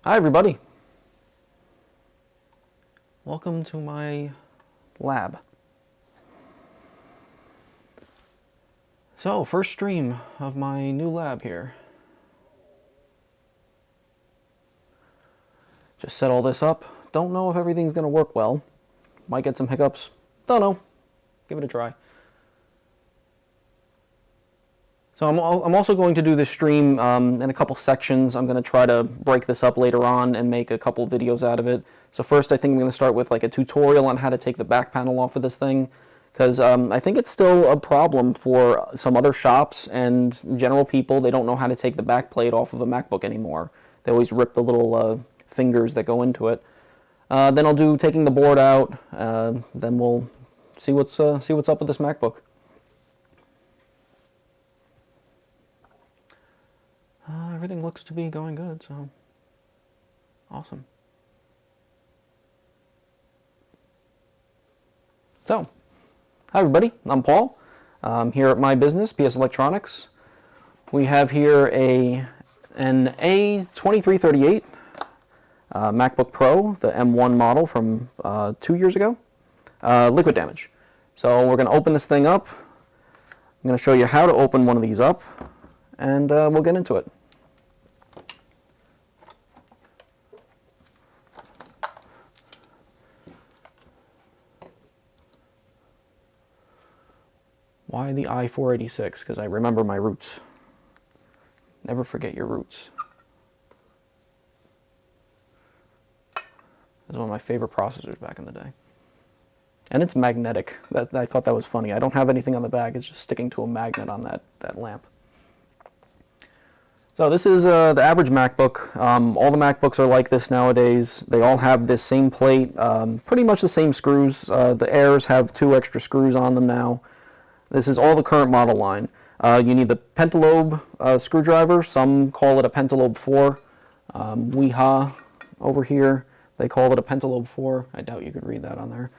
Hi everybody. Welcome to my lab. So, first stream of my new lab here. Just set all this up. Don't know if everything's going to work well. Might get some hiccups. Don't know. Give it a try. So I'm also going to do this stream in a couple sections. I'm going to try to break this up later on and make a couple videos out of it. So first I think I'm going to start with like a tutorial on how to take the back panel off of this thing, because I think it's still a problem for some other shops and general people. They don't know how to take the back plate off of a MacBook anymore. They always rip the little fingers that go into it. Then I'll do taking the board out. Then we'll see what's up with this MacBook. Everything looks to be going good, so awesome. So, hi everybody, I'm Paul. I'm here at my business, PS Electronics. We have here an A2338 MacBook Pro, the M1 model from 2 years ago, liquid damage. So we're going to open this thing up. I'm going to show you how to open one of these up, and we'll get into it. Why the I-486? Because I remember my roots. Never forget your roots. It was one of my favorite processors back in the day. And it's magnetic. I thought that was funny. I don't have anything on the back. It's just sticking to a magnet on that lamp. So this is the average MacBook. All the MacBooks are like this nowadays. They all have this same plate, pretty much the same screws. The Airs have 2 extra screws on them now. This is all the current model line. You need the pentalobe screwdriver. Some call it a pentalobe 4. Weeha over here, they call it a pentalobe 4. I doubt you could read that on there.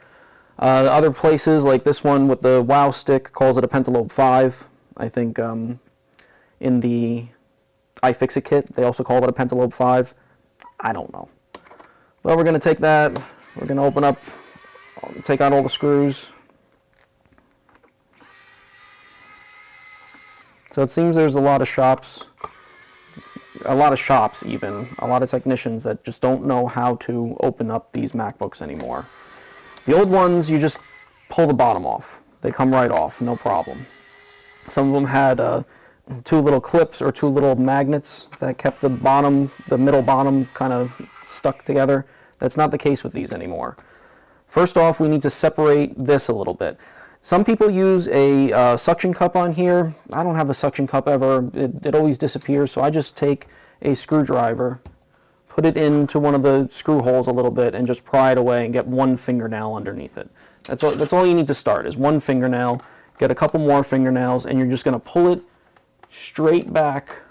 Other places like this one with the WoW stick calls it a pentalobe 5. I think in the iFixit kit they also call it a pentalobe 5. I don't know. Well, we're going to take that. We're going to open up, take out all the screws. So it seems there's a lot of shops even, a lot of technicians that just don't know how to open up these MacBooks anymore. The old ones, you just pull the bottom off. They come right off, no problem. Some of them had 2 little clips or 2 little magnets that kept the middle bottom kind of stuck together. That's not the case with these anymore. First off, we need to separate this a little bit. Some people use a suction cup on here. I don't have a suction cup ever. It always disappears, so I just take a screwdriver, put it into one of the screw holes a little bit, and just pry it away and get 1 fingernail underneath it. That's all you need to start, is 1 fingernail. Get a couple more fingernails, and you're just going to pull it straight back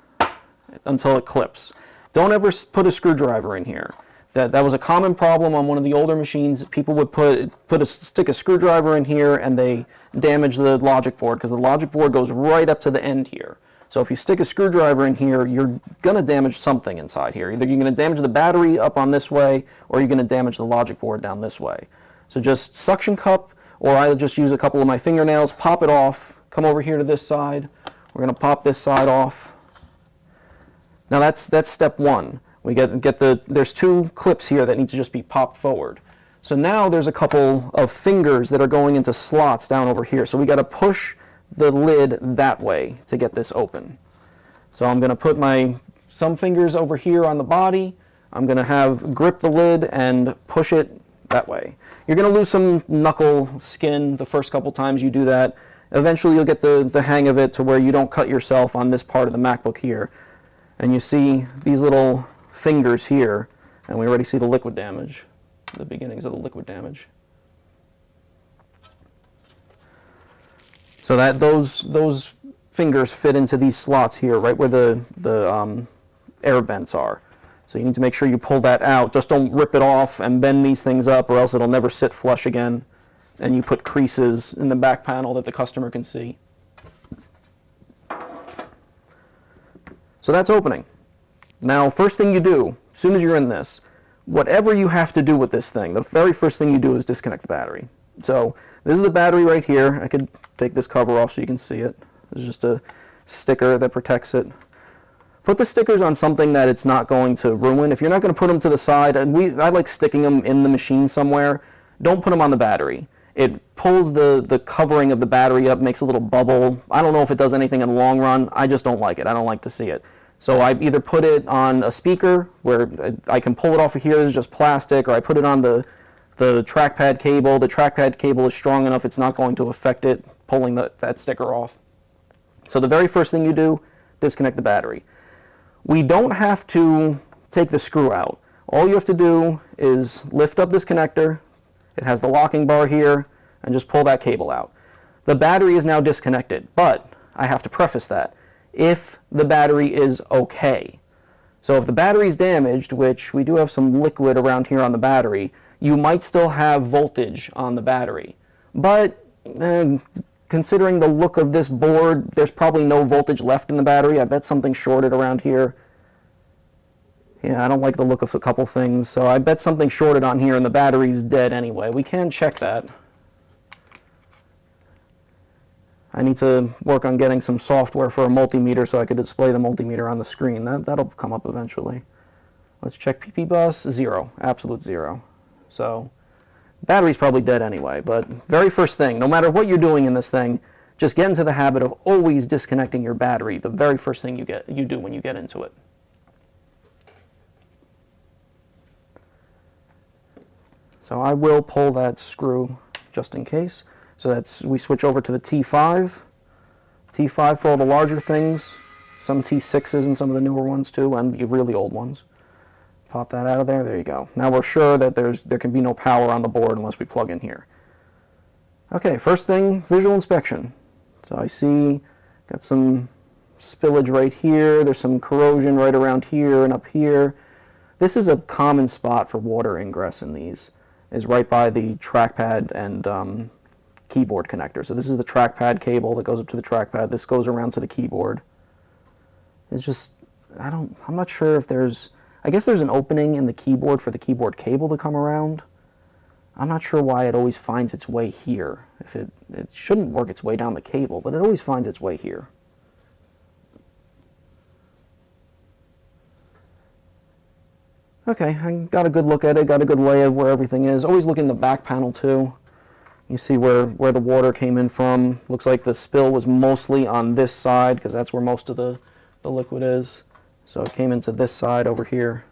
until it clips. Don't ever put a screwdriver in here. That was a common problem on one of the older machines. People would stick a screwdriver in here and they damage the logic board, because the logic board goes right up to the end here. So if you stick a screwdriver in here, you're going to damage something inside here. Either you're going to damage the battery up on this way, or you're going to damage the logic board down this way. So just suction cup, or I just use a couple of my fingernails, pop it off, come over here to this side. We're going to pop this side off. Now that's step 1. We there's 2 clips here that need to just be popped forward. So now there's a couple of fingers that are going into slots down over here. So we got to push the lid that way to get this open. So I'm going to put some fingers over here on the body. I'm going to grip the lid and push it that way. You're going to lose some knuckle skin the first couple times you do that. Eventually you'll get the hang of it to where you don't cut yourself on this part of the MacBook here. And you see these little fingers here, and we already see the liquid damage, the beginnings of the liquid damage. So those fingers fit into these slots here, right where the air vents are. So you need to make sure you pull that out. Just don't rip it off and bend these things up, or else it'll never sit flush again. And you put creases in the back panel that the customer can see. So that's opening. Now, first thing you do as soon as you're in this, whatever you have to do with this thing, the very first thing you do is disconnect the battery. So this is the battery right here. I could take this cover off so you can see it. There's just a sticker that protects it. Put the stickers on something that it's not going to ruin. If you're not going to put them to the side, and I like sticking them in the machine somewhere, don't put them on the battery. It pulls the covering of the battery up, makes a little bubble. I don't know if it does anything in the long run. I just don't like it. I don't like to see it. So I either put it on a speaker where I can pull it off of here, it's just plastic, or I put it on the trackpad cable. The trackpad cable is strong enough it's not going to affect it pulling that sticker off. So the very first thing you do, disconnect the battery. We don't have to take the screw out. All you have to do is lift up this connector. It has the locking bar here, and just pull that cable out. The battery is now disconnected, but I have to preface that. If the battery is okay. So if the battery's damaged, which we do have some liquid around here on the battery, you might still have voltage on the battery. But considering the look of this board, there's probably no voltage left in the battery. I bet something shorted around here. Yeah, I don't like the look of a couple things, so I bet something shorted on here and the battery's dead anyway. We can check that. I need to work on getting some software for a multimeter so I could display the multimeter on the screen. That'll come up eventually. Let's check PP bus. 0. Absolute 0. So battery's probably dead anyway, but very first thing, no matter what you're doing in this thing, just get into the habit of always disconnecting your battery the very first thing you do when you get into it. So I will pull that screw just in case. So we switch over to the T5. T5 for all the larger things, some T6s and some of the newer ones too, and the really old ones. Pop that out of there, there you go. Now we're sure that there can be no power on the board unless we plug in here. Okay, first thing, visual inspection. So I see, got some spillage right here, there's some corrosion right around here and up here. This is a common spot for water ingress in these, is right by the trackpad and keyboard connector. So this is the trackpad cable that goes up to the trackpad. This goes around to the keyboard. It's just, I'm not sure if I guess there's an opening in the keyboard for the keyboard cable to come around. I'm not sure why it always finds its way here. It shouldn't work its way down the cable, but it always finds its way here. Okay, I got a good look at it, got a good lay of where everything is. Always look in the back panel too. You see where the water came in from. Looks like the spill was mostly on this side because that's where most of the liquid is. So it came into this side over here.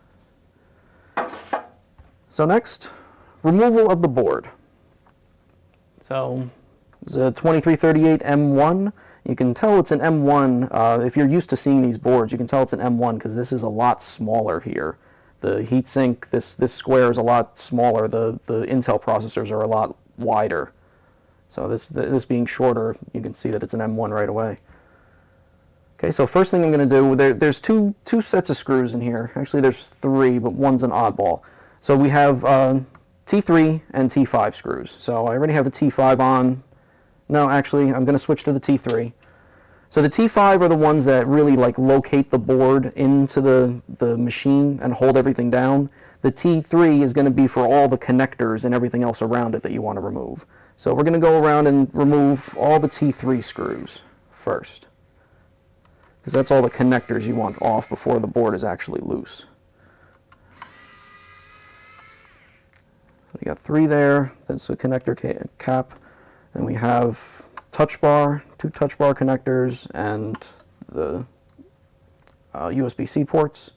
So next, removal of the board. So it's a 2338 M1. You can tell it's an M1. If you're used to seeing these boards, you can tell it's an M1 because this is a lot smaller here. The heatsink, this square is a lot smaller. The Intel processors are a lot wider. So this being shorter, you can see that it's an M1 right away. Okay, so first thing I'm going to do, there's two sets of screws in here. Actually, there's 3, but one's an oddball. So we have T3 and T5 screws. So I already have the T5 on. No, actually, I'm going to switch to the T3. So the T5 are the ones that really locate the board into the machine and hold everything down. The T3 is going to be for all the connectors and everything else around it that you want to remove. So we're going to go around and remove all the T3 screws first, because that's all the connectors you want off before the board is actually loose. We got 3 there. That's a connector cap. Then we have touch bar, 2 touch bar connectors, and the USB-C ports.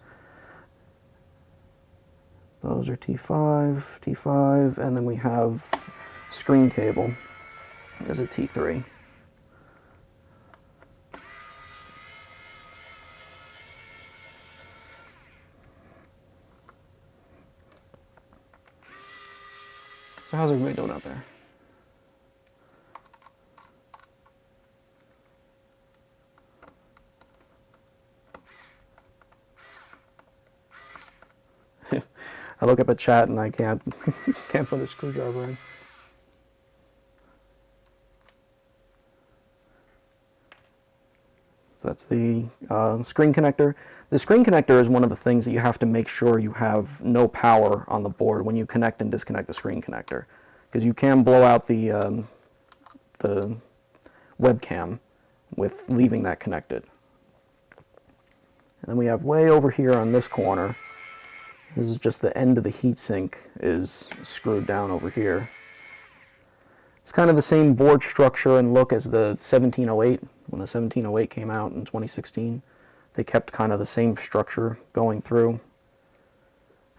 Those are T5, and then we have screen cable as a T3. So how's everybody doing out there? I look up at chat and I can't put a screwdriver in. So that's the screen connector. The screen connector is one of the things that you have to make sure you have no power on the board when you connect and disconnect the screen connector, because you can blow out the webcam with leaving that connected. And then we have way over here on this corner, this is just the end of the heatsink is screwed down over here. It's kind of the same board structure and look as the 1708. When the 1708 came out in 2016, they kept kind of the same structure going through.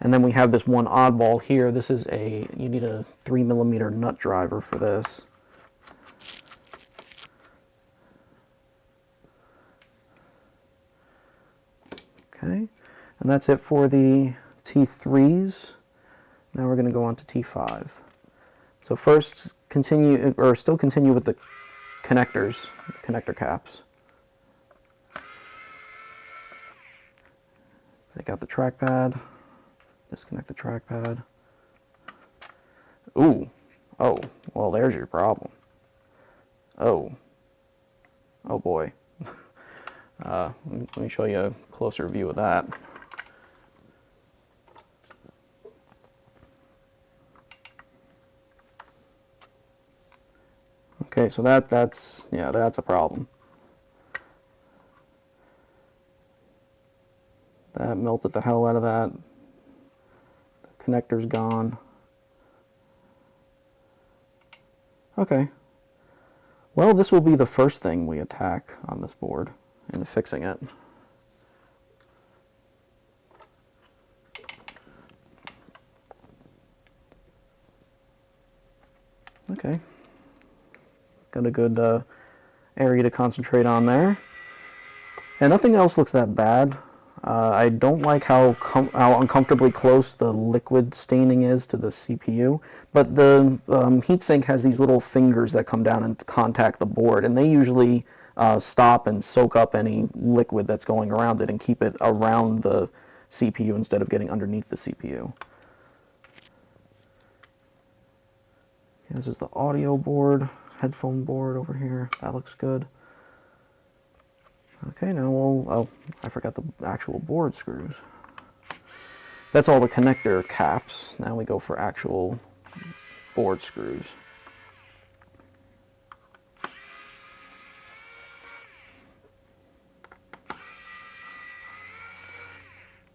And then we have this one oddball here. This is you need a 3mm nut driver for this. Okay, and that's it for the T3s. Now we're going to go on to T5. So first, still continue with the connectors, connector caps. Take out the trackpad, disconnect the trackpad. Ooh, oh, well there's your problem. Oh boy. Let me show you a closer view of that. Okay, so that's a problem. That melted the hell out of that. The connector's gone. Okay. Well, this will be the first thing we attack on this board in fixing it. Okay. Got a good area to concentrate on there. And nothing else looks that bad. I don't like how uncomfortably close the liquid staining is to the CPU, but the heatsink has these little fingers that come down and contact the board, and they usually stop and soak up any liquid that's going around it and keep it around the CPU instead of getting underneath the CPU. This is the audio board, headphone board over here. That looks good. Okay, now oh, I forgot the actual board screws. That's all the connector caps. Now we go for actual board screws.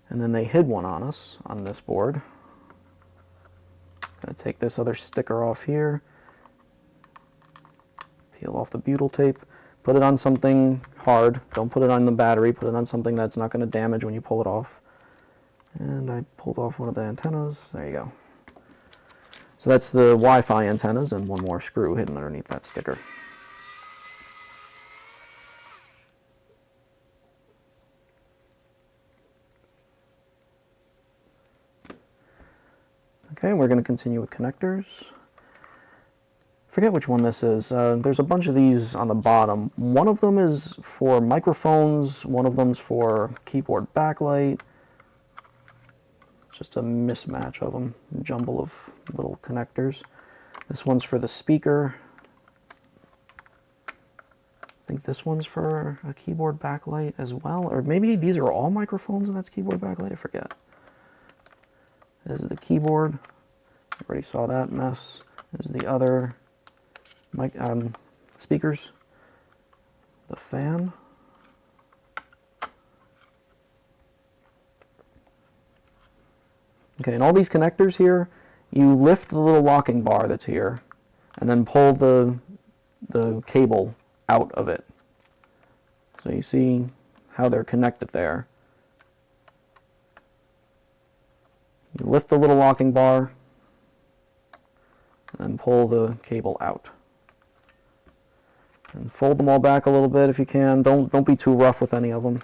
And then they hid one on us on this board. Gonna take this other sticker off here, peel off the butyl tape, put it on something hard. Don't put it on the battery, put it on something that's not going to damage when you pull it off. And I pulled off one of the antennas. There you go. So that's the Wi-Fi antennas and one more screw hidden underneath that sticker. Okay, we're going to continue with connectors. Forget which one this is. There's a bunch of these on the bottom. One of them is for microphones, one of them's for keyboard backlight. Just a mismatch of them, a jumble of little connectors. This one's for the speaker. I think this one's for a keyboard backlight as well, or maybe these are all microphones and that's keyboard backlight, I forget. This is the keyboard. I already saw that mess. This is the other speakers, the fan, okay, and all these connectors here, you lift the little locking bar that's here and then pull the cable out of it. So you see how they're connected there. You lift the little locking bar and pull the cable out. And fold them all back a little bit if you can. Don't be too rough with any of them.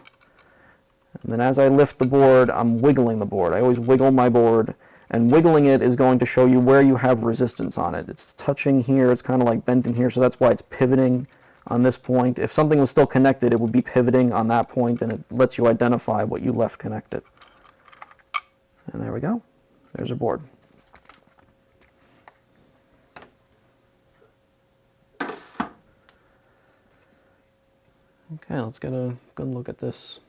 And then as I lift the board, I'm wiggling the board. I always wiggle my board, and wiggling it is going to show you where you have resistance on it. It's touching here, it's kind of like bent in here, so that's why it's pivoting on this point. If something was still connected, it would be pivoting on that point, and it lets you identify what you left connected. And there we go. There's a board. Okay, let's get a good look at this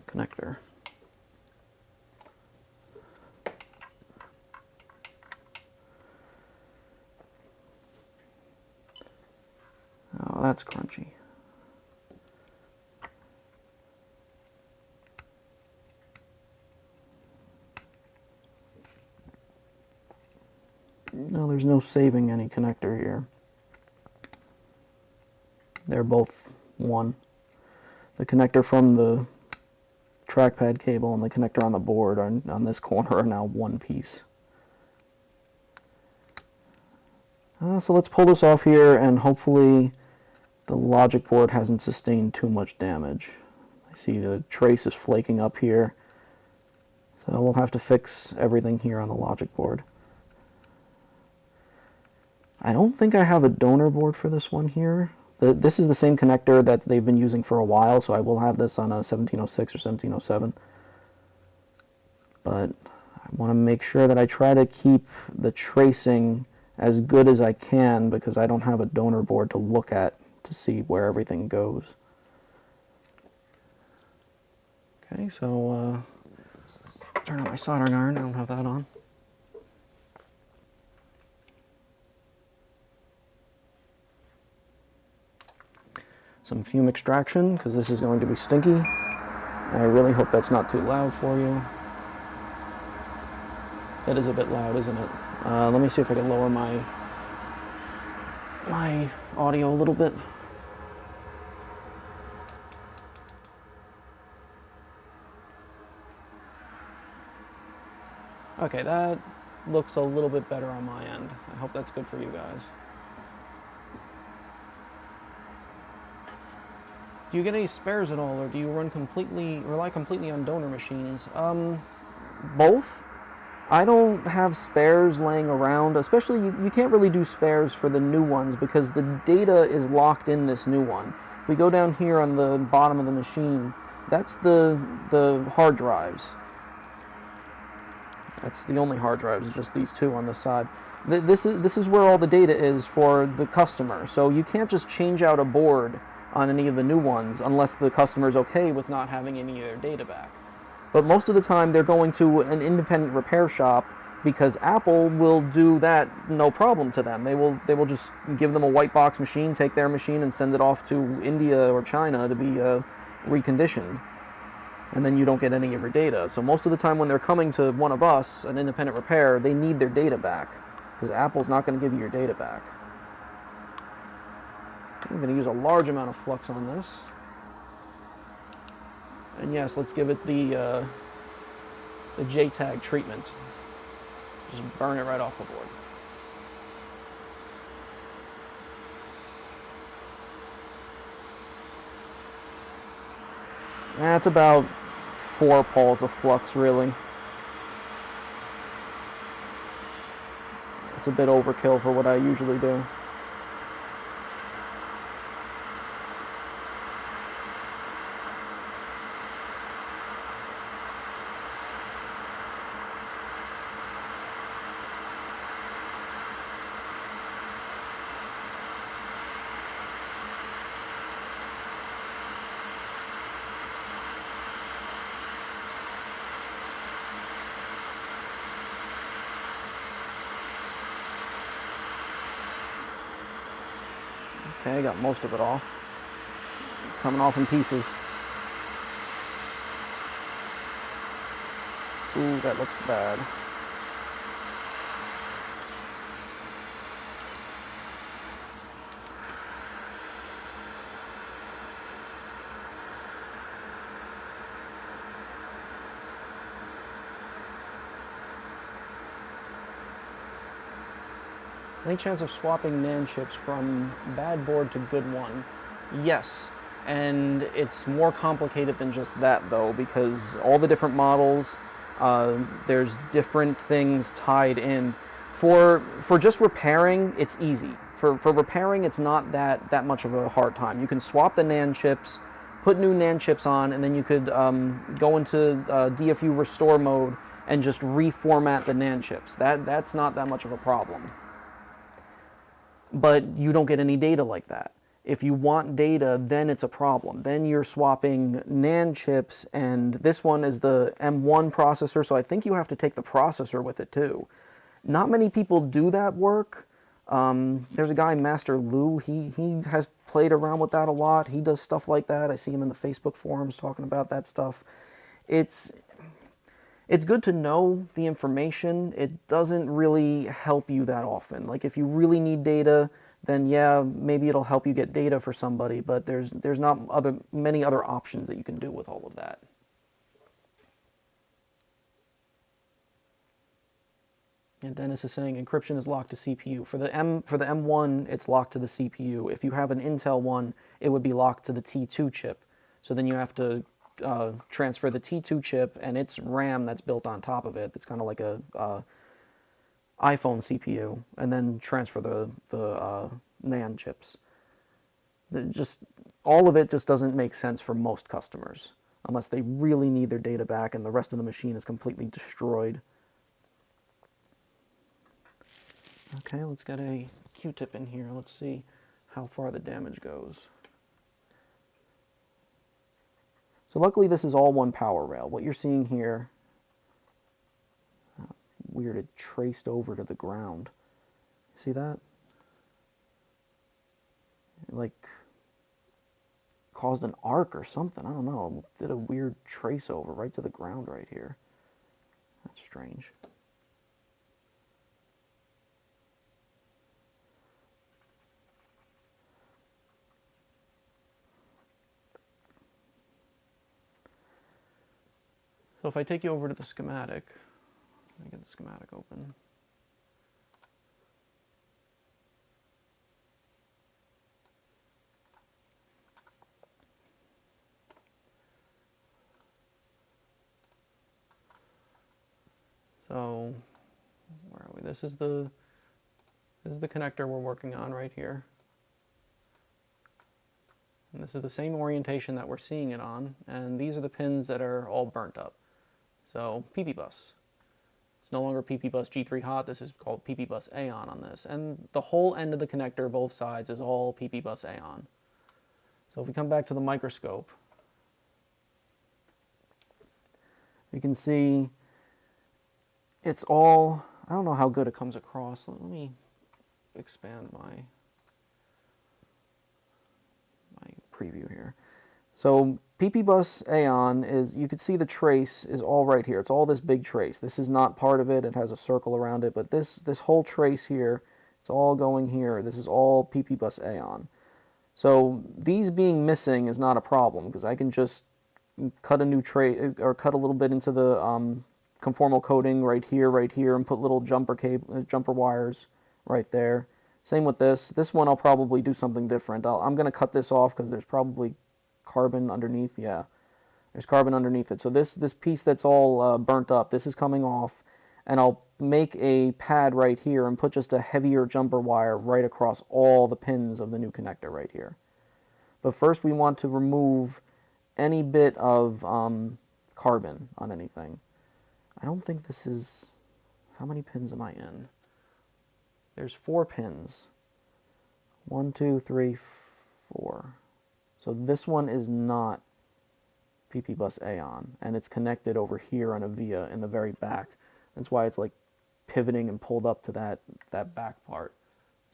connector. Oh, that's crunchy. No, there's no saving any connector here. They're both one. The connector from the trackpad cable and the connector on the board on this corner are now one piece. So let's pull this off here, and hopefully the logic board hasn't sustained too much damage. I see the trace is flaking up here, so we'll have to fix everything here on the logic board. I don't think I have a donor board for this one here. This is the same connector that they've been using for a while, so I will have this on a 1706 or 1707. But I want to make sure that I try to keep the tracing as good as I can, because I don't have a donor board to look at to see where everything goes. Okay, so turn on my soldering iron. I don't have that on. Some fume extraction, because this is going to be stinky. I really hope that's not too loud for you. That is a bit loud, isn't it? Let me see if I can lower my audio a little bit. Okay, that looks a little bit better on my end. I hope that's good for you guys. Do you get any spares at all, or do you rely completely on donor machines? Both. I don't have spares laying around, especially you can't really do spares for the new ones because the data is locked in this new one. If we go down here on the bottom of the machine, that's the hard drives. That's the only hard drives, just these two on the side. This is where all the data is for the customer, so you can't just change out a board on any of the new ones unless the customer's okay with not having any of their data back. But most of the time they're going to an independent repair shop because Apple will do that no problem to them. They will just give them a white box machine, take their machine and send it off to India or China to be reconditioned. And then you don't get any of your data. So most of the time when they're coming to one of us, an independent repair, they need their data back because Apple's not going to give you your data back. I'm going to use a large amount of flux on this. And yes, let's give it the JTAG treatment. Just burn it right off the board. That's about 4 pulls of flux, really. It's a bit overkill for what I usually do. Okay, I got most of it off. It's coming off in pieces. Ooh, that looks bad. Any chance of swapping NAND chips from bad board to good one? Yes, and it's more complicated than just that though, because all the different models, there's different things tied in. For just repairing, it's easy. For repairing, it's not that much of a hard time. You can swap the NAND chips, put new NAND chips on, and then you could go into DFU restore mode and just reformat the NAND chips. That's not that much of a problem. But you don't get any data like that. If you want data, then it's a problem. Then you're swapping NAND chips, and this one is the M1 processor, so I think you have to take the processor with it too. Not many people do that work. There's a guy, Master Lou, he has played around with that a lot. He does stuff like that. I see him in the Facebook forums talking about that stuff. It's good to know the information. It doesn't really help you that often. Like if you really need data, then yeah, maybe it'll help you get data for somebody, but there's not many other options that you can do with all of that. And Dennis is saying encryption is locked to CPU. For the M1, it's locked to the CPU. If you have an Intel one, it would be locked to the T2 chip. So then you have to transfer the T2 chip and its RAM that's built on top of it. It's kind of like a iPhone CPU, and then transfer the NAND chips. All of it just doesn't make sense for most customers unless they really need their data back and the rest of the machine is completely destroyed. Okay, let's get a Q-tip in here. Let's see how far the damage goes. So luckily this is all one power rail. What you're seeing here, weird, it traced over to the ground. See that? It like caused an arc or something. I don't know. It did a weird trace over right to the ground right here. That's strange. So if I take you over to the schematic, let me get the schematic open. So where are we? This is the connector we're working on right here. And this is the same orientation that we're seeing it on, and these are the pins that are all burnt up. So PP bus. It's no longer PP bus G3 hot, this is called PP bus AON on this. And the whole end of the connector, both sides, is all PP bus AON. So if we come back to the microscope, you can see it's all, I don't know how good it comes across. Let me expand my preview here. So PP bus AON is, you can see the trace is all right here. It's all this big trace. This is not part of it. It has a circle around it, but this whole trace here, it's all going here. This is all PP bus AON. So these being missing is not a problem because I can just cut a new trace or cut a little bit into the conformal coating right here, and put little jumper wires right there. Same with this. This one I'll probably do something different. I'm going to cut this off because there's probably carbon underneath. Yeah, there's carbon underneath it. So this piece that's all burnt up, this is coming off, and I'll make a pad right here and put just a heavier jumper wire right across all the pins of the new connector right here. But first we want to remove any bit of carbon on anything. I don't think this is, how many pins am I in? There's 4 pins. 1, 2, 3, 4. So this one is not PP bus AON, and it's connected over here on a via in the very back. That's why it's like pivoting and pulled up to that back part.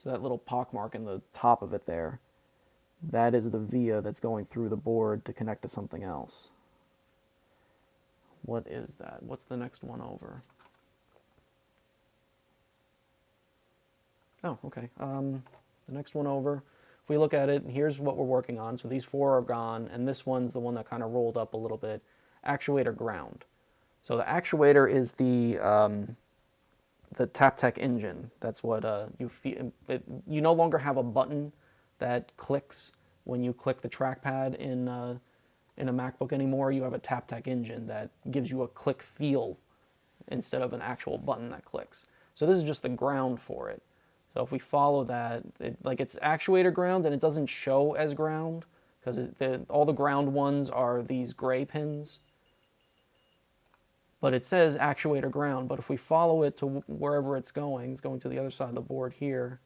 So that little pockmark in the top of it there, that is the via that's going through the board to connect to something else. What is that? What's the next one over? Oh, okay. The next one over, if we look at it, here's what we're working on. So these 4 are gone, and this one's the one that kind of rolled up a little bit. Actuator ground. So the actuator is the Taptec engine. That's what you feel. You no longer have a button that clicks when you click the trackpad in a MacBook anymore. You have a Taptec engine that gives you a click feel instead of an actual button that clicks. So this is just the ground for it. So if we follow that, it's actuator ground, and it doesn't show as ground because all the ground ones are these gray pins. But it says actuator ground. But if we follow it to wherever it's going to the other side of the board here,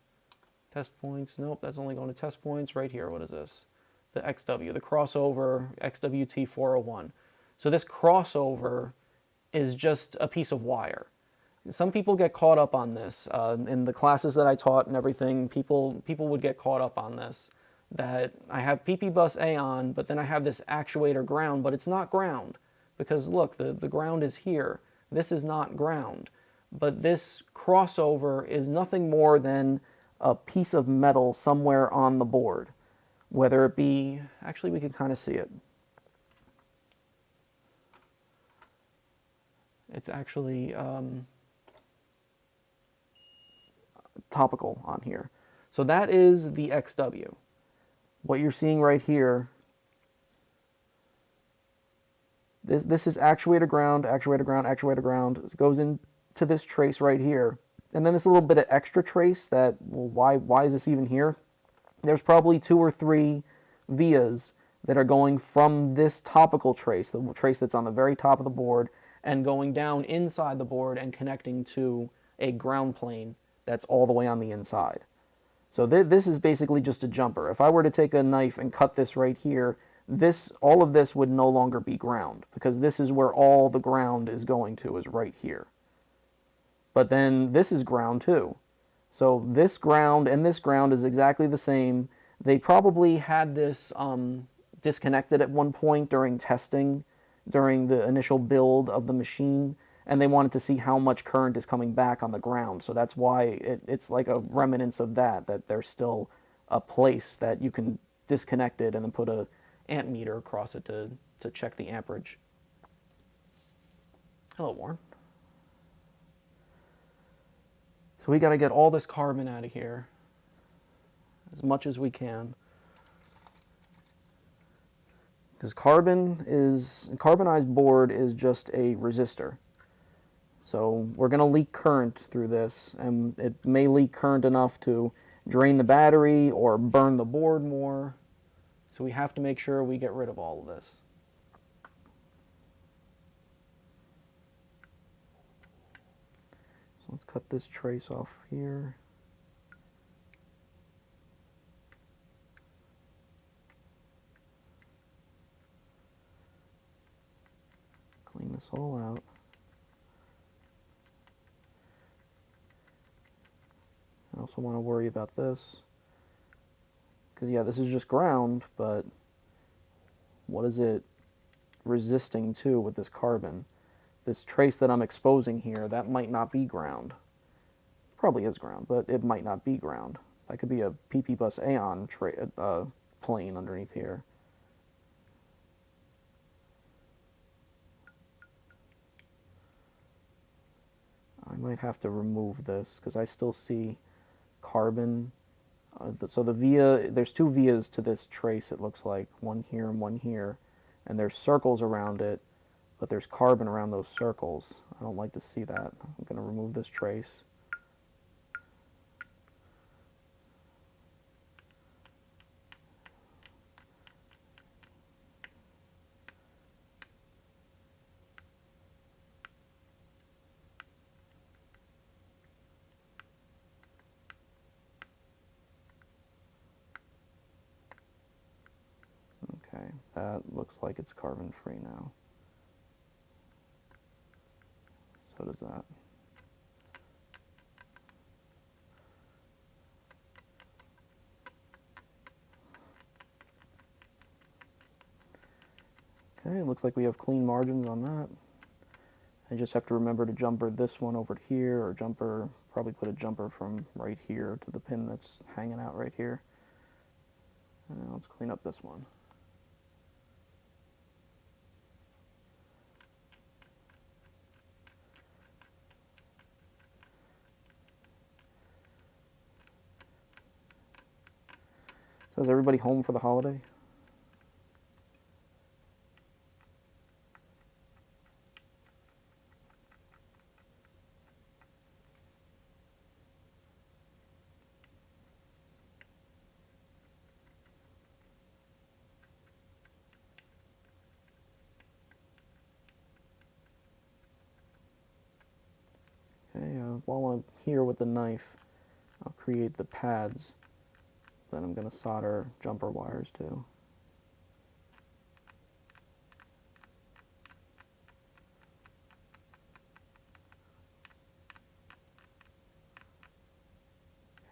Test points, nope, that's only going to test points. Right here, what is this? The XW, the crossover XWT401. So this crossover is just a piece of wire. Some people get caught up on this. In the classes that I taught and everything, people would get caught up on this. That I have PP bus A on, but then I have this actuator ground, but it's not ground. Because look, the ground is here. This is not ground. But this crossover is nothing more than a piece of metal somewhere on the board. Whether it be, actually we can kind of see it. It's actually topical on here. So that is the XW. What you're seeing right here, this is actuator ground, actuator ground, actuator ground. It goes into this trace right here. And then this little bit of extra trace that, well, why is this even here? There's probably 2 or 3 vias that are going from this topical trace, the trace that's on the very top of the board, and going down inside the board and connecting to a ground plane that's all the way on the inside. So this is basically just a jumper. If I were to take a knife and cut this right here, all of this would no longer be ground, because this is where all the ground is going to, is right here. But then this is ground too. So this ground and this ground is exactly the same. They probably had this disconnected at one point during testing, during the initial build of the machine, and they wanted to see how much current is coming back on the ground. So that's why it's like a remnants of that there's still a place that you can disconnect it and then put a amp meter across it to check the amperage. Hello, Warren. So we got to get all this carbon out of here as much as we can. Because carbonized board is just a resistor. So we're going to leak current through this, and it may leak current enough to drain the battery or burn the board more. So we have to make sure we get rid of all of this. So let's cut this trace off here. Clean this all out. I also want to worry about this, because yeah, this is just ground, but what is it resisting to with this carbon? This trace that I'm exposing here, that might not be ground. Probably is ground, but it might not be ground. That could be a PP bus A plane underneath here. I might have to remove this because I still see carbon. So the via, there's 2 vias to this trace, it looks like, one here and one here, and there's circles around it, but there's carbon around those circles. I don't like to see that. I'm going to remove this trace. Okay, that looks like it's carbon free now. So does that. Okay, it looks like we have clean margins on that. I just have to remember to jumper this one over here, or probably put a jumper from right here to the pin that's hanging out right here. And now let's clean up this one. So is everybody home for the holiday? Okay, while I'm here with the knife, I'll create the pads then I'm going to solder jumper wires too.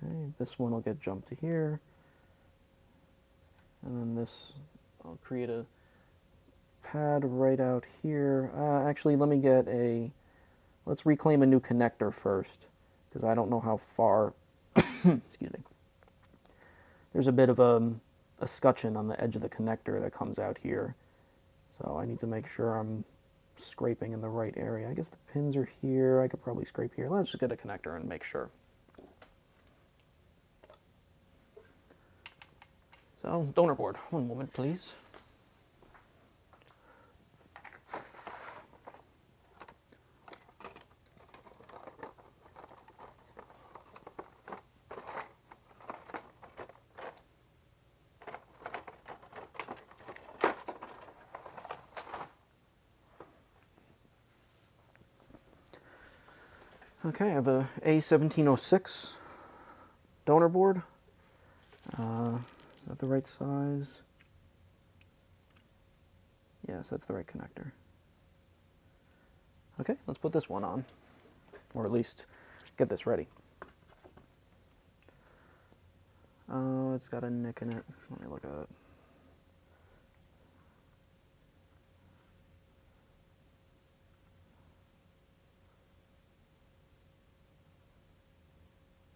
Okay, this one will get jumped to here. And then this, I'll create a pad right out here. Actually, let me get a, let's reclaim a new connector first, because I don't know how far, excuse me. There's a bit of a scutcheon on the edge of the connector that comes out here. So I need to make sure I'm scraping in the right area. I guess the pins are here. I could probably scrape here. Let's just get a connector and make sure. So, donor board. One moment, please. Okay, I have a A1706 donor board. Is that the right size? Yes, that's the right connector. Okay, let's put this one on, or at least get this ready. Oh, it's got a nick in it. Let me look at it.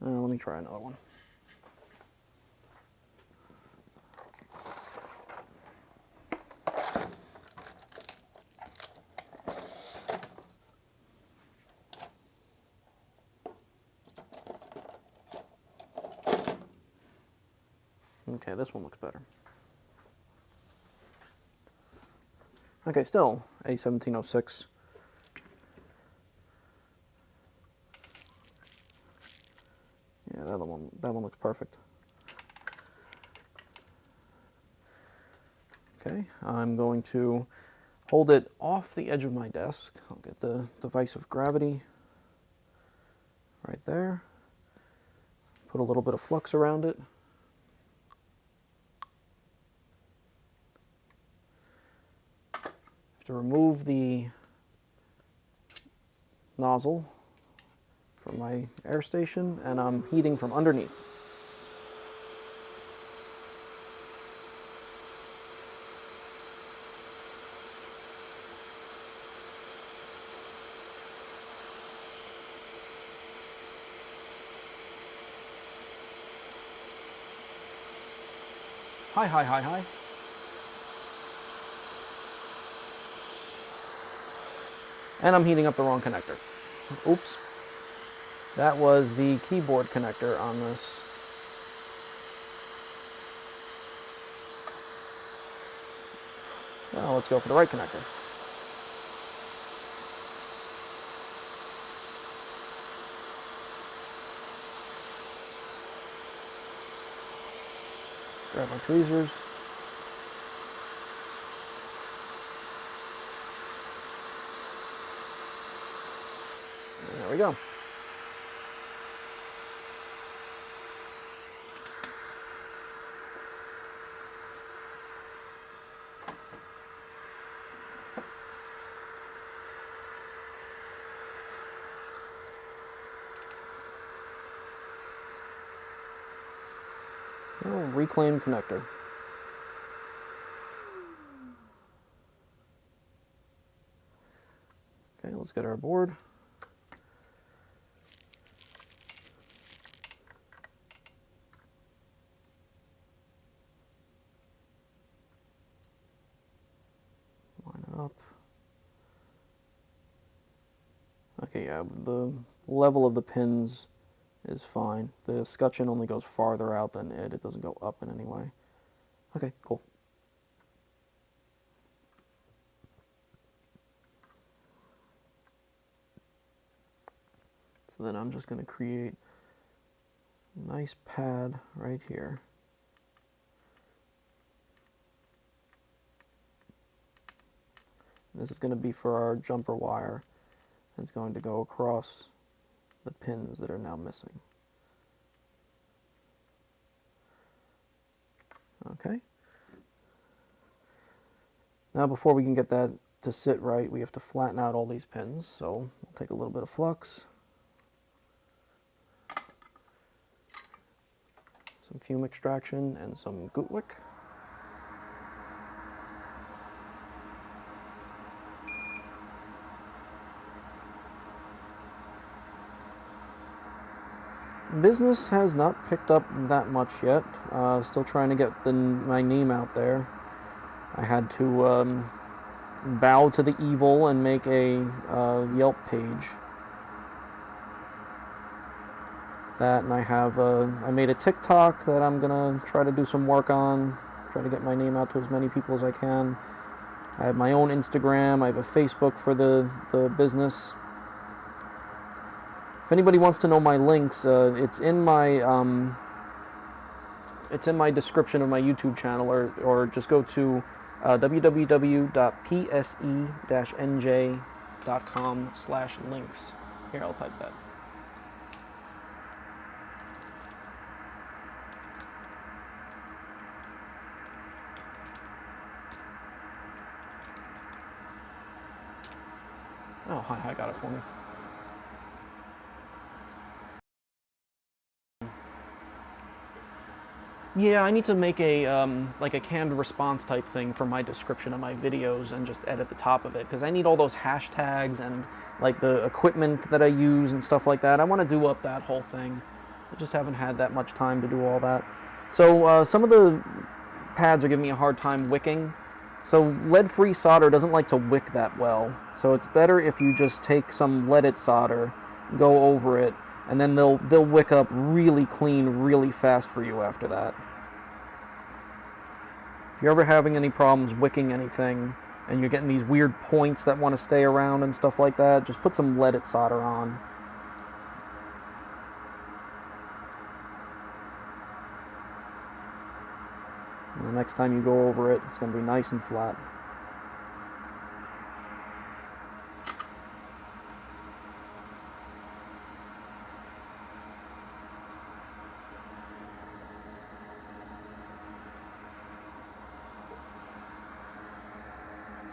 Let me try another one. Okay, this one looks better. Okay, still A1706. Yeah, that one looks perfect. Okay, I'm going to hold it off the edge of my desk. I'll get the device of gravity right there. Put a little bit of flux around it. To remove the nozzle from my air station, and I'm heating from underneath. Hi, hi, hi, hi. And I'm heating up the wrong connector. Oops. That was the keyboard connector on this. Now let's go for the right connector. Grab my tweezers. And there we go. So, reclaimed connector. Okay, let's get our board. Line it up. Okay, yeah, the level of the pins is fine. The scutcheon only goes farther out than it. It doesn't go up in any way. Okay, cool. So then I'm just going to create a nice pad right here. This is going to be for our jumper wire. It's going to go across the pins that are now missing. Okay. Now before we can get that to sit right, we have to flatten out all these pins. So we'll take a little bit of flux, some fume extraction, and some Gootwick. Business has not picked up that much yet. Still trying to get my name out there. I had to bow to the evil and make a Yelp page. That, and I made a TikTok that I'm gonna try to do some work on, try to get my name out to as many people as I can. I have my own Instagram. I have a Facebook for the business. If anybody wants to know my links, it's in my description of my YouTube channel, or just go to www.pse-nj.com/links. Here, I'll type that. Oh, hi, I got it for me. Yeah, I need to make a like a canned response type thing for my description of my videos and just edit the top of it, because I need all those hashtags and like the equipment that I use and stuff like that. I want to do up that whole thing. I just haven't had that much time to do all that. So some of the pads are giving me a hard time wicking. So lead-free solder doesn't like to wick that well. So it's better if you just take some leaded solder, go over it, and then they'll wick up really clean really fast for you after that. If you're ever having any problems wicking anything and you're getting these weird points that want to stay around and stuff like that, just put some leaded solder on. And the next time you go over it, it's going to be nice and flat.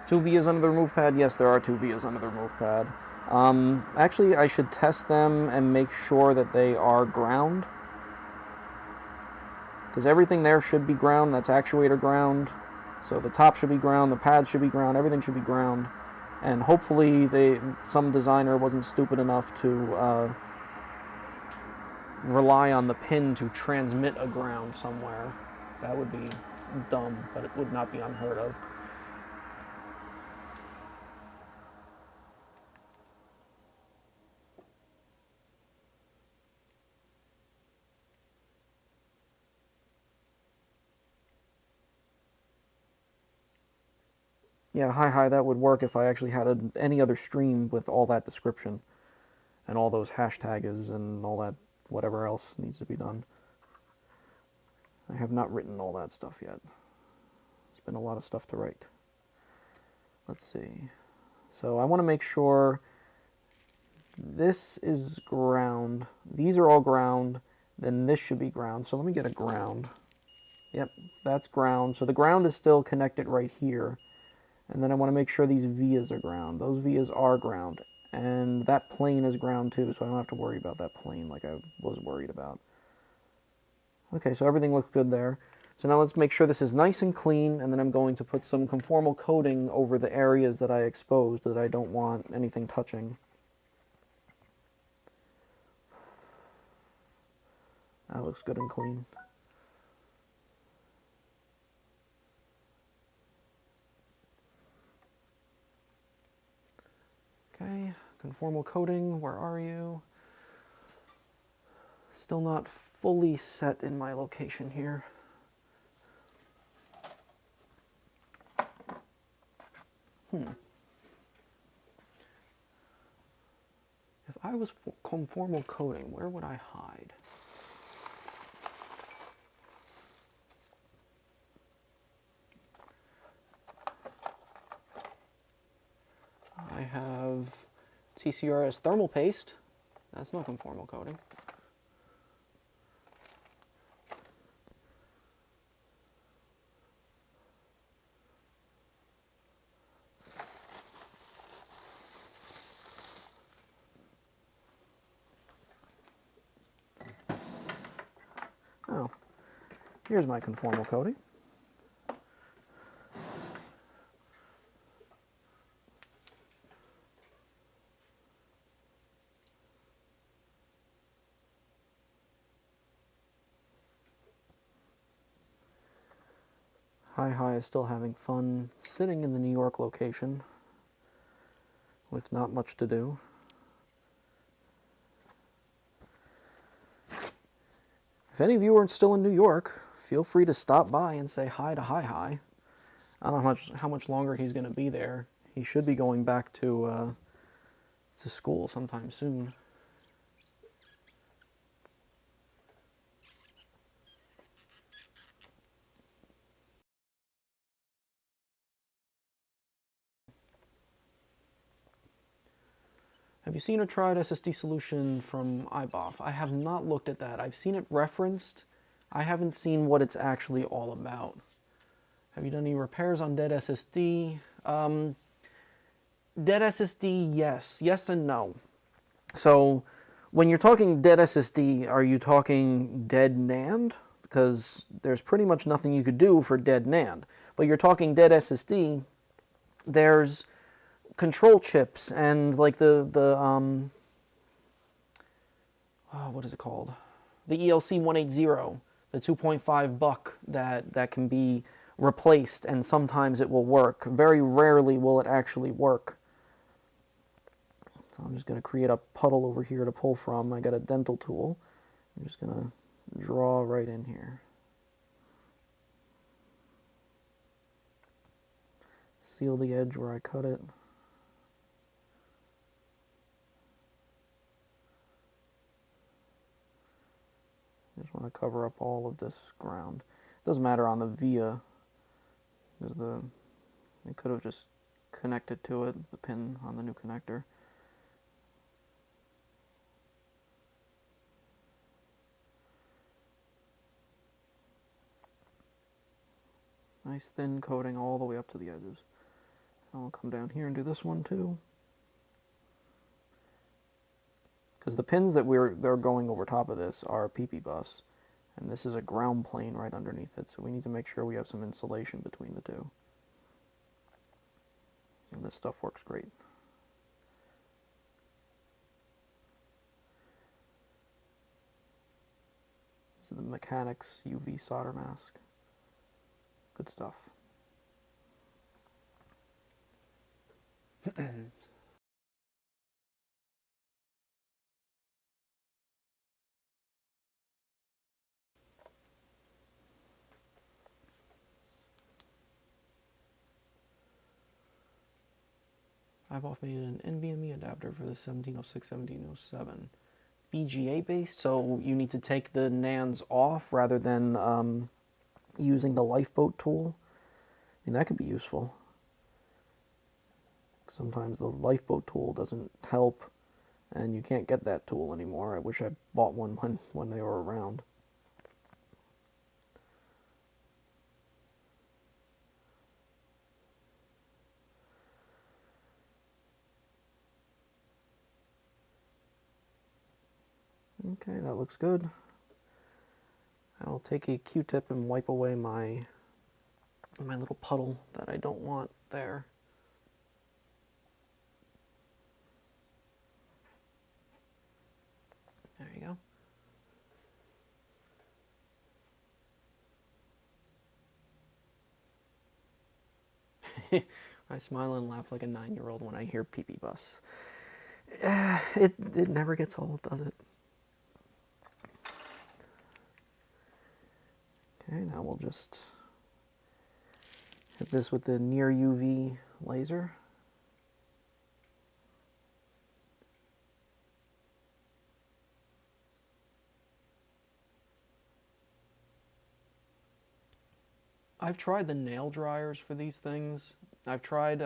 Two vias under the remove pad? Yes, there are two vias under the remove pad. Actually, I should test them and make sure that they are ground, because everything there should be ground. That's actuator ground. So the top should be ground, the pad should be ground, everything should be ground. And hopefully some designer wasn't stupid enough to rely on the pin to transmit a ground somewhere. That would be dumb, but it would not be unheard of. Yeah, hi, that would work if I actually had any other stream with all that description and all those hashtags and all that whatever else needs to be done. I have not written all that stuff yet. It's been a lot of stuff to write. Let's see. So I want to make sure this is ground. These are all ground. Then this should be ground. So let me get a ground. Yep, that's ground. So the ground is still connected right here. And then I want to make sure these vias are ground. Those vias are ground. And that plane is ground too, so I don't have to worry about that plane like I was worried about. Okay, so everything looks good there. So now let's make sure this is nice and clean, and then I'm going to put some conformal coating over the areas that I exposed that I don't want anything touching. That looks good and clean. Okay, conformal coating, where are you? Still not fully set in my location here. If I was conformal coating, where would I hide? I have CCRS thermal paste. That's no conformal coating. Here's my conformal coating. Hi is still having fun sitting in the New York location with not much to do. If any of you are still in New York, feel free to stop by and say hi to Hi. I don't know how much longer he's going to be there. He should be going back to school sometime soon. Have you seen or tried SSD solution from iBoff? I have not looked at that. I've seen it referenced. I haven't seen what it's actually all about. Have you done any repairs on dead SSD? Dead SSD, yes. Yes and no. So, when you're talking dead SSD, are you talking dead NAND? Because there's pretty much nothing you could do for dead NAND. But you're talking dead SSD, there's control chips and like what is it called? The ELC 180, the 2.5 buck that can be replaced, and sometimes it will work. Very rarely will it actually work. So I'm just going to create a puddle over here to pull from. I got a dental tool. I'm just going to draw right in here. Seal the edge where I cut it. I just want to cover up all of this ground. It doesn't matter on the via, because it could have just connected to it, the pin on the new connector. Nice thin coating all the way up to the edges. I'll come down here and do this one too. Because the pins that they're going over top of this are PP bus, and this is a ground plane right underneath it, so we need to make sure we have some insulation between the two. And this stuff works great. This is the Mechanics UV solder mask. Good stuff. iBoff made an NVMe adapter for the 1706, 1707. BGA based, so you need to take the NANDs off rather than using the lifeboat tool. I mean, that could be useful. Sometimes the lifeboat tool doesn't help, and you can't get that tool anymore. I wish I bought one when they were around. Okay, that looks good. I'll take a Q-tip and wipe away my little puddle that I don't want there. There you go. I smile and laugh like a 9-year-old when I hear PP bus. It never gets old, does it? Okay, now we'll just hit this with the near UV laser. I've tried the nail dryers for these things. I've tried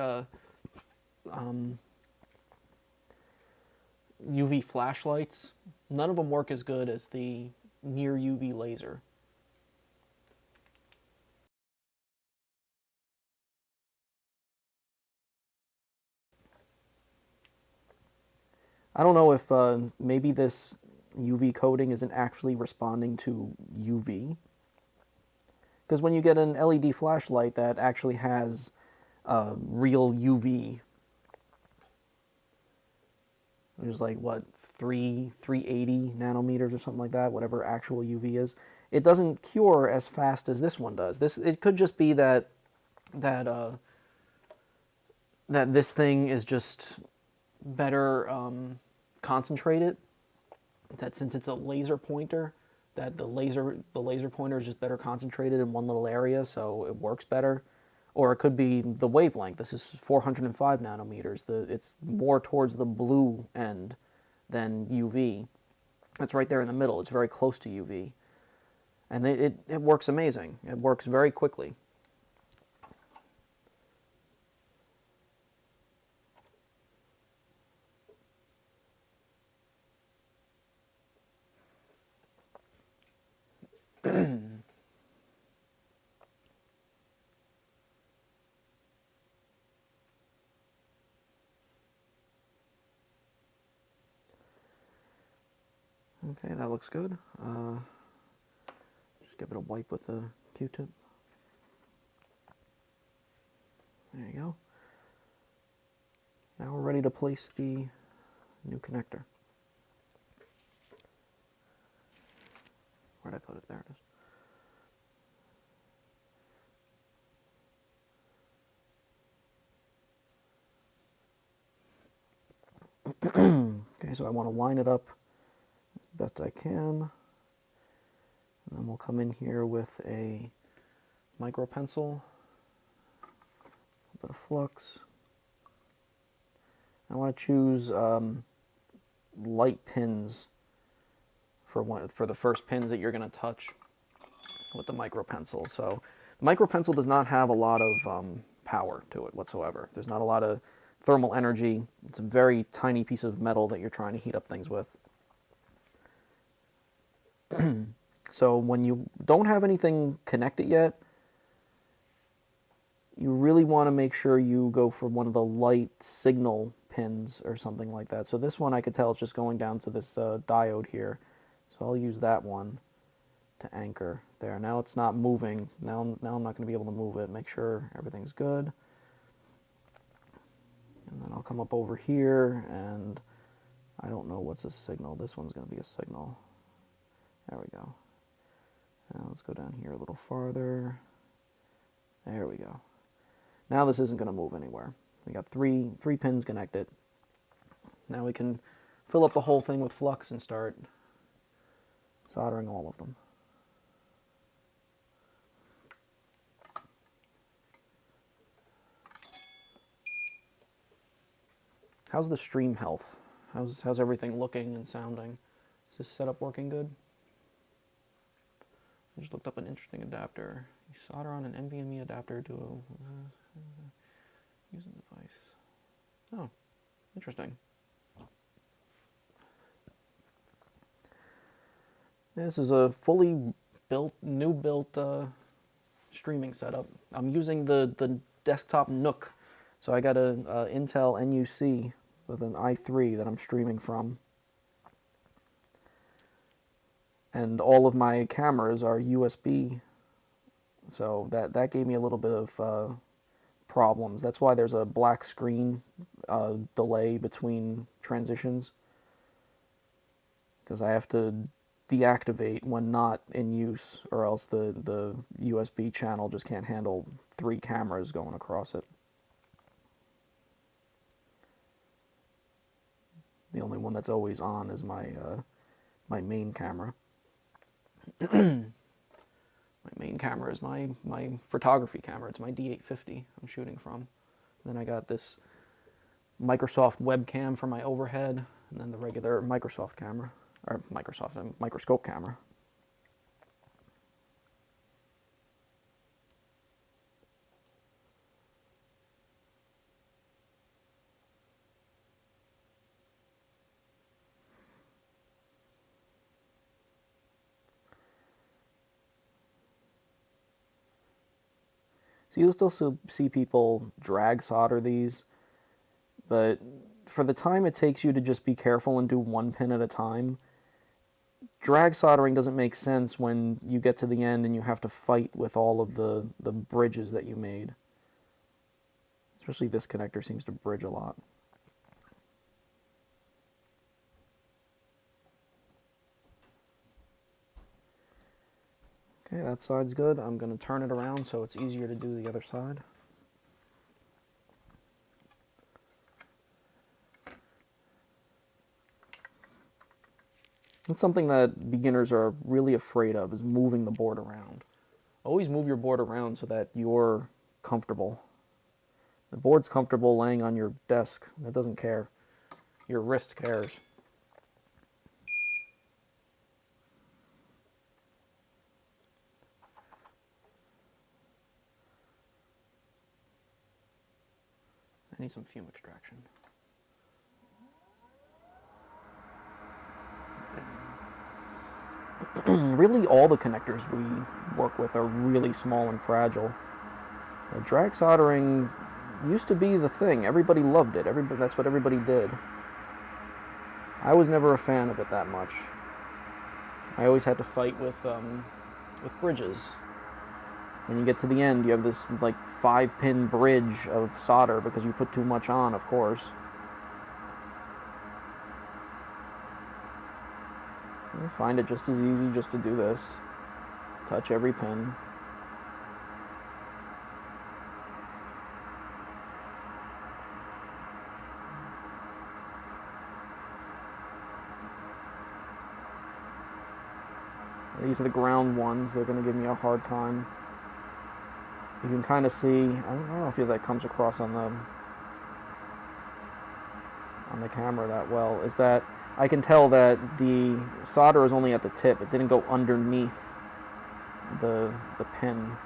UV flashlights. None of them work as good as the near UV laser. I don't know if maybe this UV coating isn't actually responding to UV. Because when you get an LED flashlight that actually has real UV, there's like, what, 380 nanometers or something like that, whatever actual UV is, it doesn't cure as fast as this one does. It could just be that this thing is just better concentrated, that since it's a laser pointer, that the laser pointer is just better concentrated in one little area, so it works better. Or it could be the wavelength. This is 405 nanometers. It's more towards the blue end than UV. It's right there in the middle. It's very close to UV. And it works amazing. It works very quickly. Okay, that looks good. Just give it a wipe with the Q-tip. There you go. Now we're ready to place the new connector. Where'd I put it? There it is. Okay, so I want to line it up as best I can. And then we'll come in here with a micro pencil, a bit of flux. I want to choose light pins for the first pins that you're going to touch with the micro pencil. So the micro pencil does not have a lot of power to it whatsoever. There's not a lot of thermal energy. It's a very tiny piece of metal that you're trying to heat up things with. So when you don't have anything connected yet, you really want to make sure you go for one of the light signal pins or something like that. So this one I could tell it's just going down to this diode here. So I'll use that one to anchor there. Now it's not moving. Now I'm not going to be able to move it. Make sure everything's good. And then I'll come up over here, and I don't know what's a signal. This one's going to be a signal. There we go. Now let's go down here a little farther. There we go. Now this isn't going to move anywhere. We got three pins connected. Now we can fill up the whole thing with flux and start soldering all of them. How's the stream health? How's everything looking and sounding? Is this setup working good? I just looked up an interesting adapter. You solder on an NVMe adapter to a using device. Oh, interesting. This is a fully built, new built streaming setup. I'm using the desktop Nook. So I got a Intel NUC with an i3 that I'm streaming from. And all of my cameras are USB. So that gave me a little bit of problems. That's why there's a black screen delay between transitions. Because I have to deactivate when not in use, or else the USB channel just can't handle 3 cameras going across it. The only one that's always on is my my main camera. My main camera is my photography camera. It's my D850 I'm shooting from. And then I got this Microsoft webcam for my overhead, and then the regular Microsoft camera, or microscope camera. So you'll still see people drag solder these, but for the time it takes you to just be careful and do one pin at a time, drag soldering doesn't make sense when you get to the end and you have to fight with all of the bridges that you made. Especially this connector seems to bridge a lot. Okay, that side's good. I'm going to turn it around so it's easier to do the other side. That's something that beginners are really afraid of, is moving the board around. Always move your board around so that you're comfortable. The board's comfortable laying on your desk. It doesn't care. Your wrist cares. I need some fume extraction. Really, all the connectors we work with are really small and fragile. Drag soldering used to be the thing. Everybody loved it. That's what everybody did. I was never a fan of it that much. I always had to fight with bridges. When you get to the end, you have this like 5-pin bridge of solder because you put too much on, of course. I find it just as easy just to do this. Touch every pin. These are the ground ones. They're going to give me a hard time. You can kind of see, I don't know if that comes across on the camera that well, is that I can tell that the solder is only at the tip. It didn't go underneath the pin.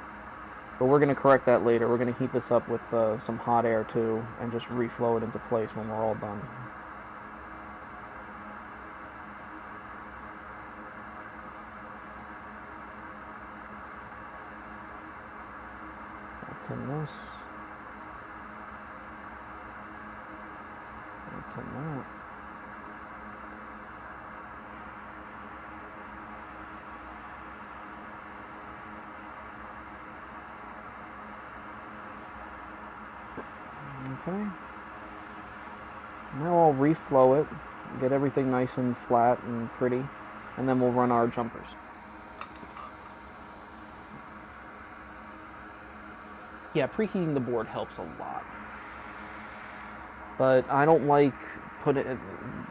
But we're going to correct that later. We're going to heat this up with some hot air too and just reflow it into place when we're all done. I'll tin this. I'll tin that. Okay. Now I'll reflow it, get everything nice and flat and pretty, and then we'll run our jumpers. Yeah, preheating the board helps a lot. But I don't like putting it,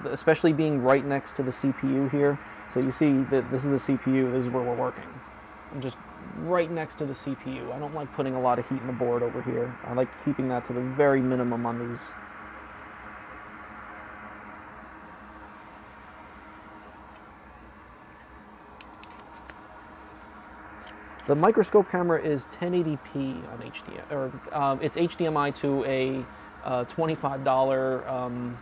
especially being right next to the CPU here. So you see that this is the CPU, this is where we're working. I'm just right next to the CPU. I don't like putting a lot of heat in the board over here. I like keeping that to the very minimum on these. The microscope camera is 1080p on HDMI, or it's HDMI to a $25.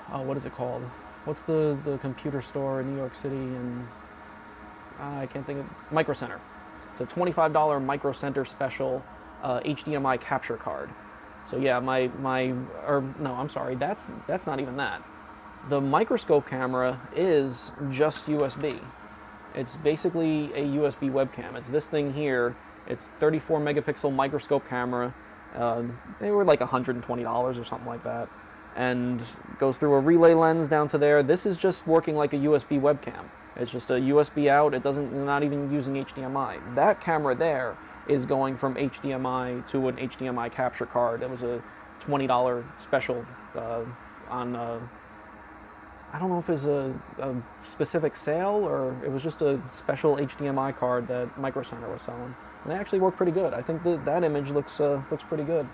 What is it called? What's the computer store in New York City? And I can't think of Micro Center. It's a $25 Micro Center special HDMI capture card. So yeah, I'm sorry, that's not even that. The microscope camera is just USB. It's basically a USB webcam. It's this thing here. It's 34 megapixel microscope camera. They were like $120 or something like that. And goes through a relay lens down to there. This is just working like a USB webcam. It's just a USB out. Not even using HDMI. That camera there is going from HDMI to an HDMI capture card. It was a $20 special on. I don't know if it was a specific sale or it was just a special HDMI card that Micro Center was selling. And they actually work pretty good. I think that image looks pretty good.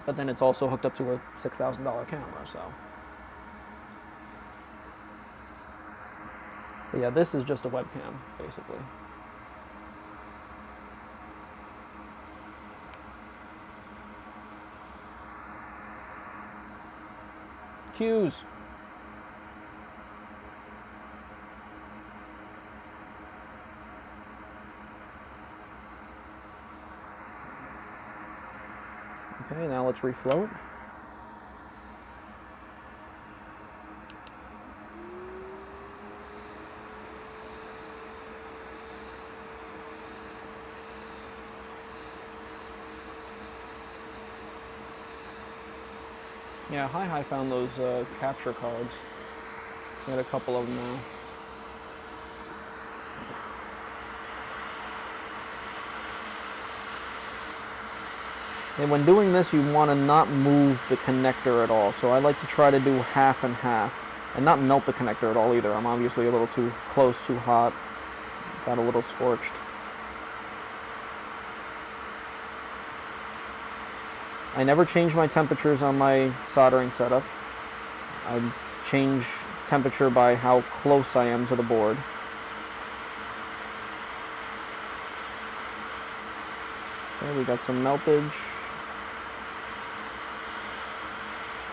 But then it's also hooked up to a $6,000 camera, so. But yeah, this is just a webcam, basically. Cues. Okay, now let's reflow it. Yeah, Hi found those capture cards. I got a couple of them now. And when doing this, you want to not move the connector at all. So I like to try to do half and half, and not melt the connector at all either. I'm obviously a little too close, too hot. Got a little scorched. I never change my temperatures on my soldering setup. I change temperature by how close I am to the board. Okay, we got some meltage.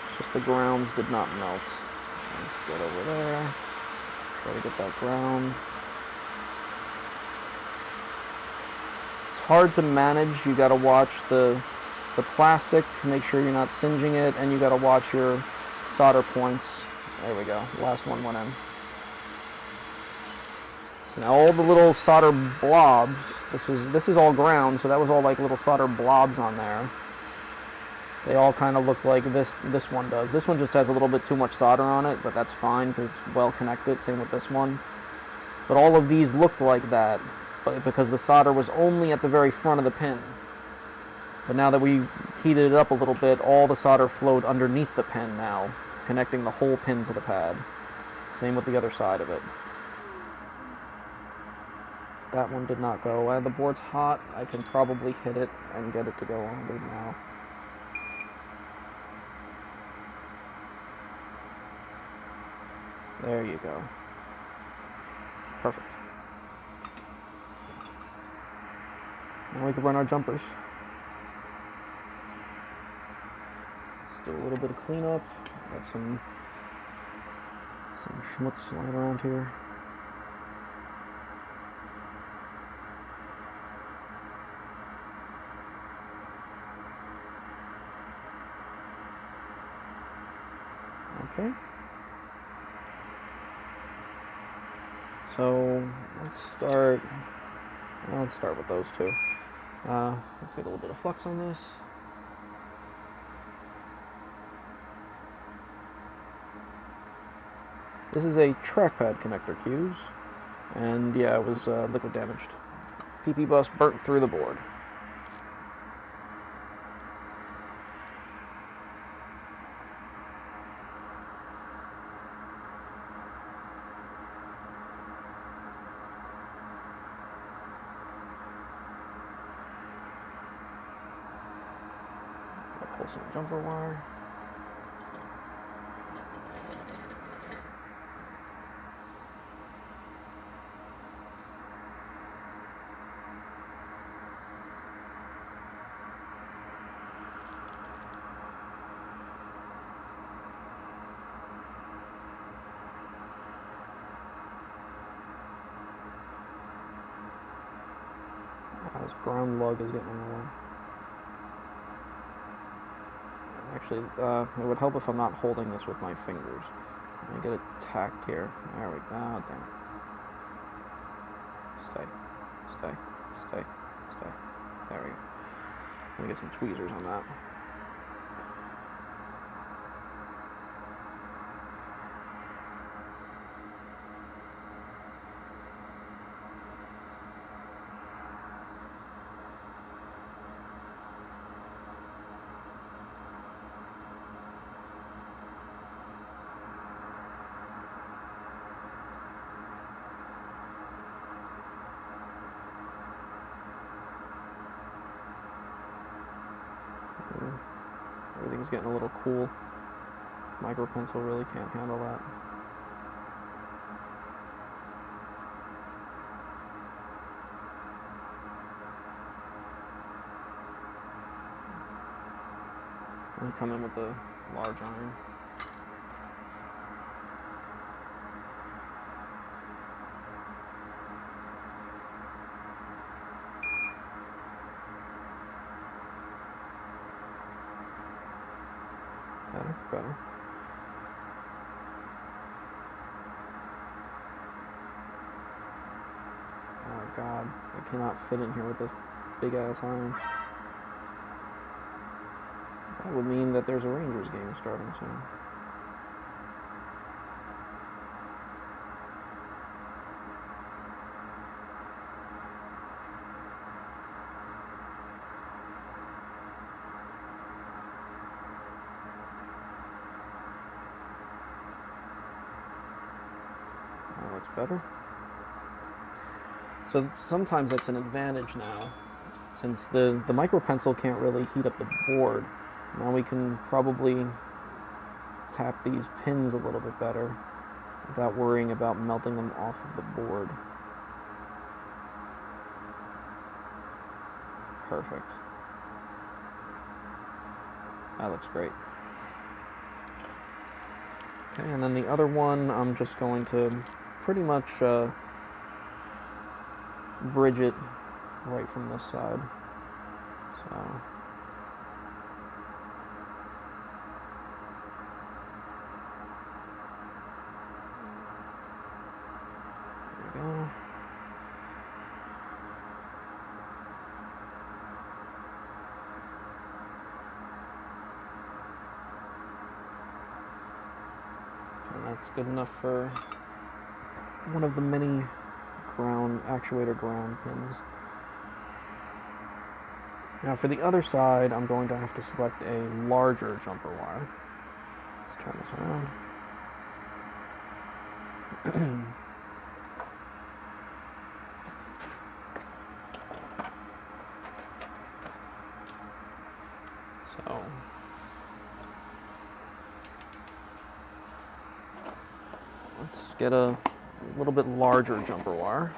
It's just the grounds did not melt. Let's get over there. Try to get that ground. It's hard to manage. You gotta watch the plastic, make sure you're not singeing it, and you gotta watch your solder points. There we go. Last one went in. So now all the little solder blobs, this is all ground, so that was all like little solder blobs on there. They all kind of looked like this one does. This one just has a little bit too much solder on it, but that's fine because it's well connected. Same with this one. But all of these looked like that, but because the solder was only at the very front of the pin. But now that we heated it up a little bit, all the solder flowed underneath the pin now, connecting the whole pin to the pad. Same with the other side of it. That one did not go. The board's hot. I can probably hit it and get it to go on good now. There you go. Perfect. Now we can run our jumpers. Let's do a little bit of cleanup. Got some schmutz lying around here. Okay. So let's start with those two. Let's get a little bit of flux on this. This is a trackpad connector fuse, and yeah, it was liquid damaged. PP bus burnt through the board. Pull some jumper wire. This ground lug is getting in the way. Actually, it would help if I'm not holding this with my fingers. Let me get it tacked here. There we go. Oh, damn it. Stay. Stay. Stay. Stay. There we go. Let me get some tweezers on that. Everything's getting a little cool. Micro pencil really can't handle that. I come in with the large iron. Better. Oh god, I cannot fit in here with this big ass iron. That would mean that there's a Rangers game starting soon. That looks better. So sometimes that's an advantage now. Since the micro pencil can't really heat up the board, now we can probably tap these pins a little bit better without worrying about melting them off of the board. Perfect. That looks great. Okay, and then the other one, I'm just going to pretty much bridge it right from this side. So there we go. And that's good enough for one of the many actuator ground pins. Now for the other side, I'm going to have to select a larger jumper wire. Let's turn this around. So let's get a little bit larger jumper wire.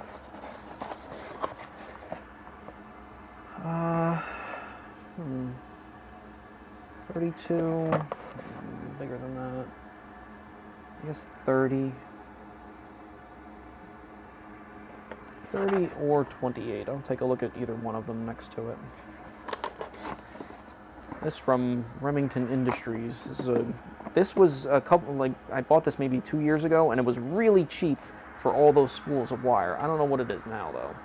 32, bigger than that. I guess 30 or 28. I'll take a look at either one of them next to it. This from Remington Industries. This was a couple, like, I bought this maybe 2 years ago, and it was really cheap for all those spools of wire. I don't know what it is now, though.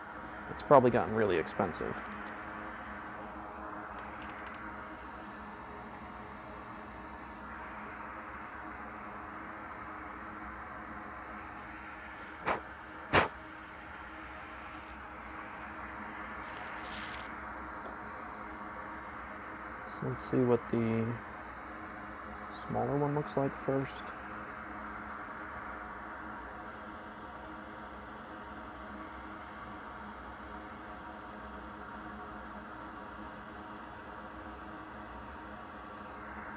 It's probably gotten really expensive. So let's see what the smaller one looks like first.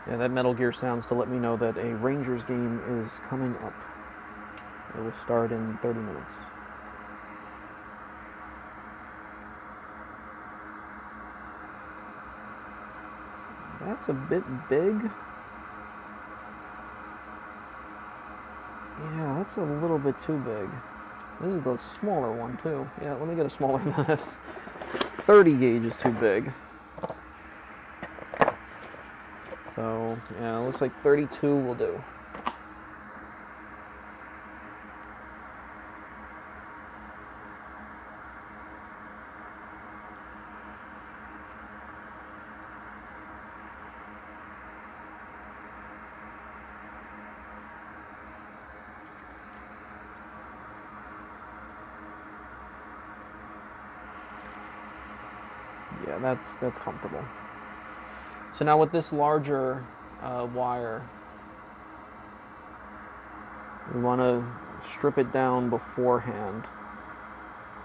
Yeah, that Metal Gear sounds to let me know that a Rangers game is coming up. It will start in 30 minutes. That's a bit big. Yeah, that's a little bit too big. This is the smaller one too. Yeah, let me get a smaller than this. 30 gauge is too big. So, yeah, it looks like 32 will do. Yeah, that's comfortable. So now with this larger wire, we want to strip it down beforehand.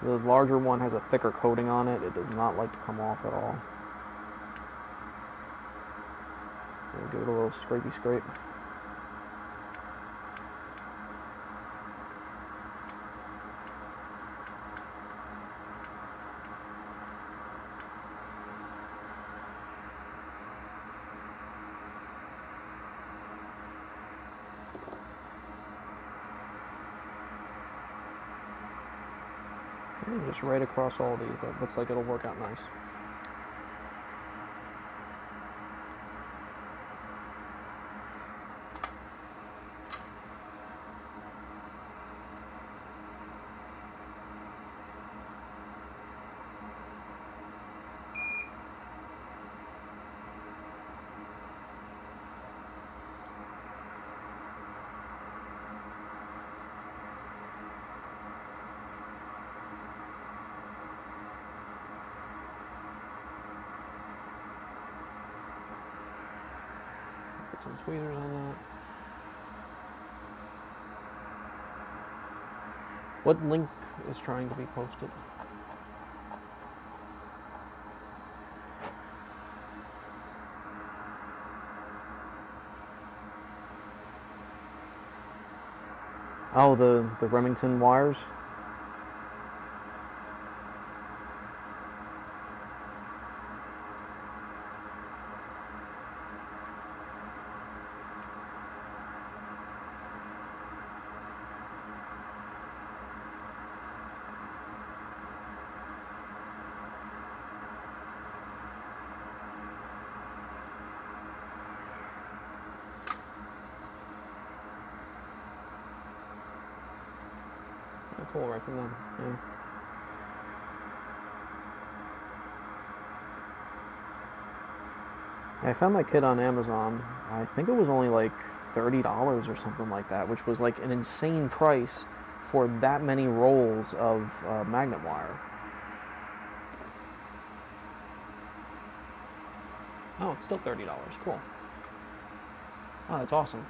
So the larger one has a thicker coating on it. It does not like to come off at all. We'll give it a little scrapey scrape. Okay, just right across all these. That looks like it'll work out nice. some tweezers on that. What link is trying to be posted? Oh, the Remington wires. Cool, right from them. Yeah. I found that kit on Amazon. I think it was only like $30 or something like that, which was like an insane price for that many rolls of magnet wire. Oh, it's still $30. Cool. Oh, that's awesome.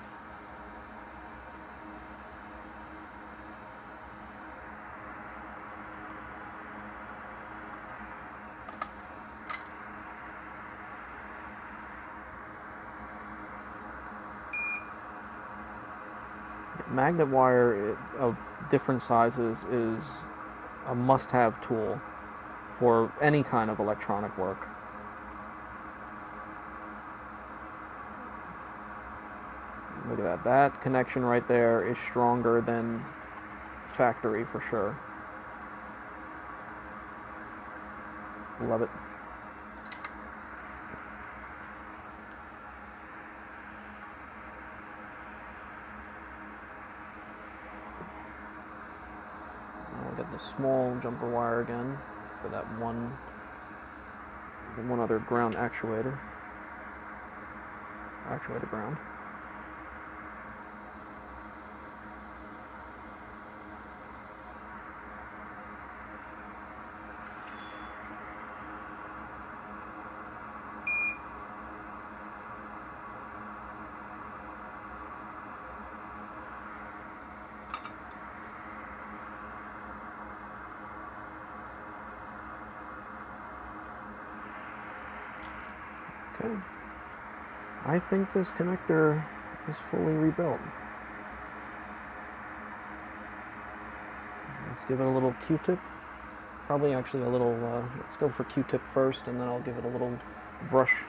Magnet wire of different sizes is a must-have tool for any kind of electronic work. Look at that. That connection right there is stronger than factory for sure. Love it. Got the small jumper wire again for that one other ground actuator ground. Okay, I think this connector is fully rebuilt. Let's give it a little Q-tip. Probably actually a little, let's go for Q-tip first, and then I'll give it a little brush.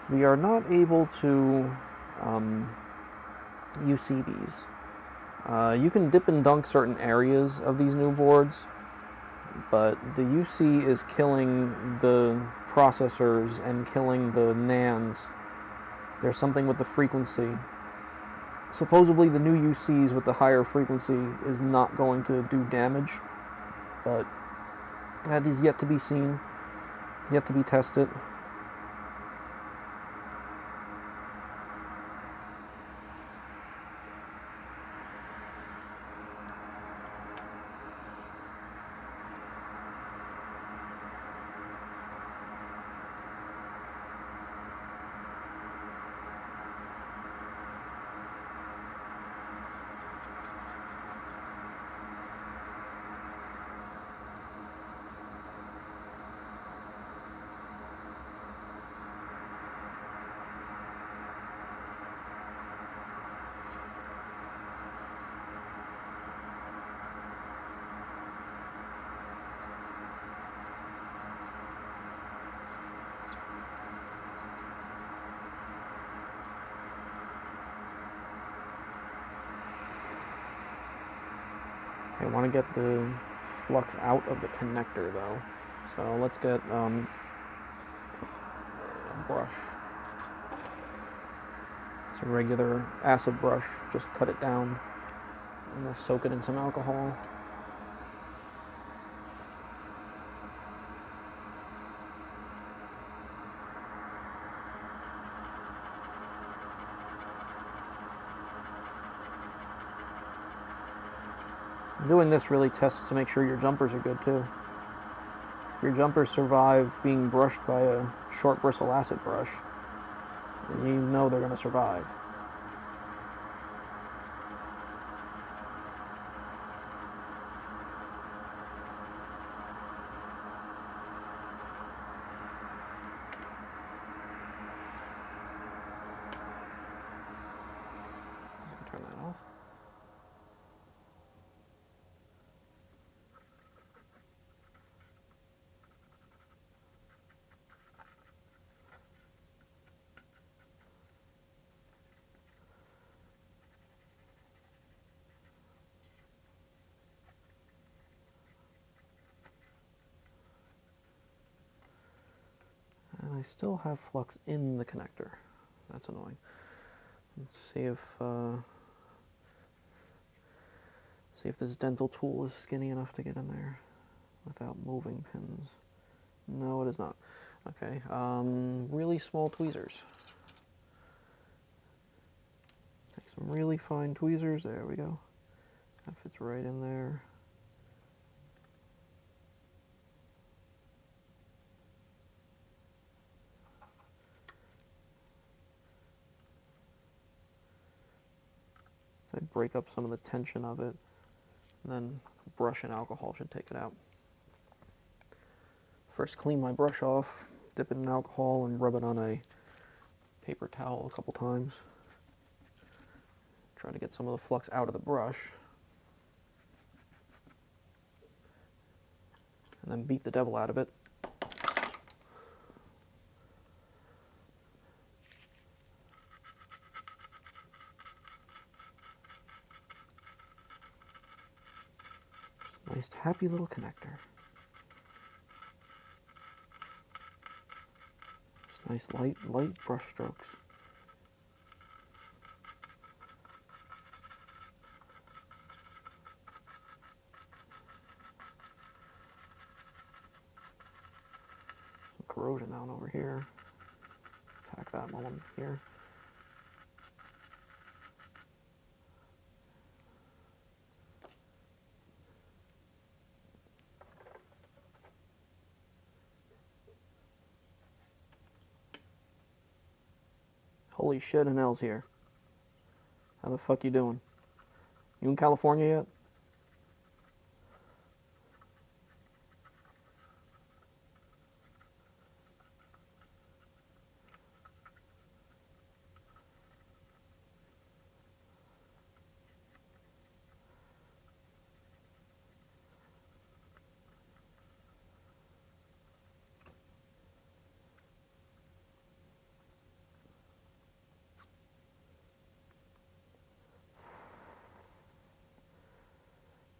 We are not able to UC these. You can dip and dunk certain areas of these new boards, but the UC is killing the processors and killing the NANDs. There's something with the frequency. Supposedly the new UCs with the higher frequency is not going to do damage, but that is yet to be seen, yet to be tested. I want to get the flux out of the connector though, so let's get a brush. It's a regular acid brush, just cut it down and then soak it in some alcohol. Doing this really tests to make sure your jumpers are good too. If your jumpers survive being brushed by a short bristle acid brush, then you know they're going to survive. Turn that off. And I still have flux in the connector. That's annoying. Let's see if this dental tool is skinny enough to get in there without moving pins. No, it is not. Okay, really small tweezers. Take some really fine tweezers. There we go. That fits right in there. So I break up some of the tension of it, and then brush and alcohol should take it out. First, clean my brush off, dip it in alcohol, and rub it on a paper towel a couple times. Try to get some of the flux out of the brush. And then beat the devil out of it. Nice, happy little connector. Just nice, light brush strokes. Some corrosion down over here. Tack that while I'm here. Holy shit, Hanel's here. How the fuck you doing? You in California yet?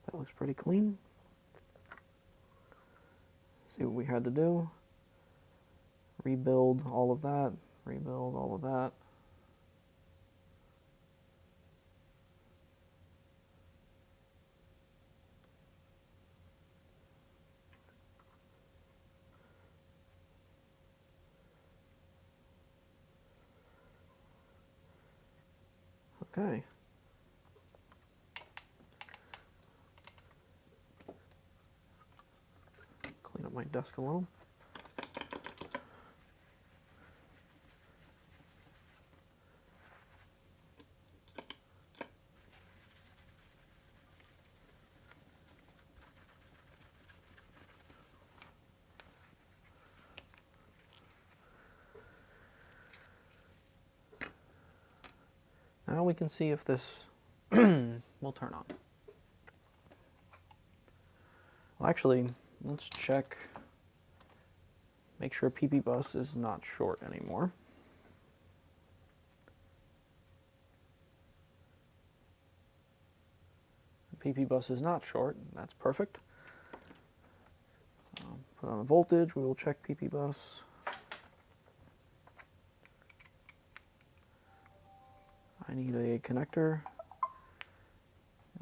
That looks pretty clean. See what we had to do. Rebuild all of that. Rebuild all of that. Okay. Clean up my desk a little. Now we can see if this will turn on. Well, actually, let's check, make sure PP bus is not short anymore. PP bus is not short, that's perfect. Put on the voltage, we will check PP bus. I need a connector,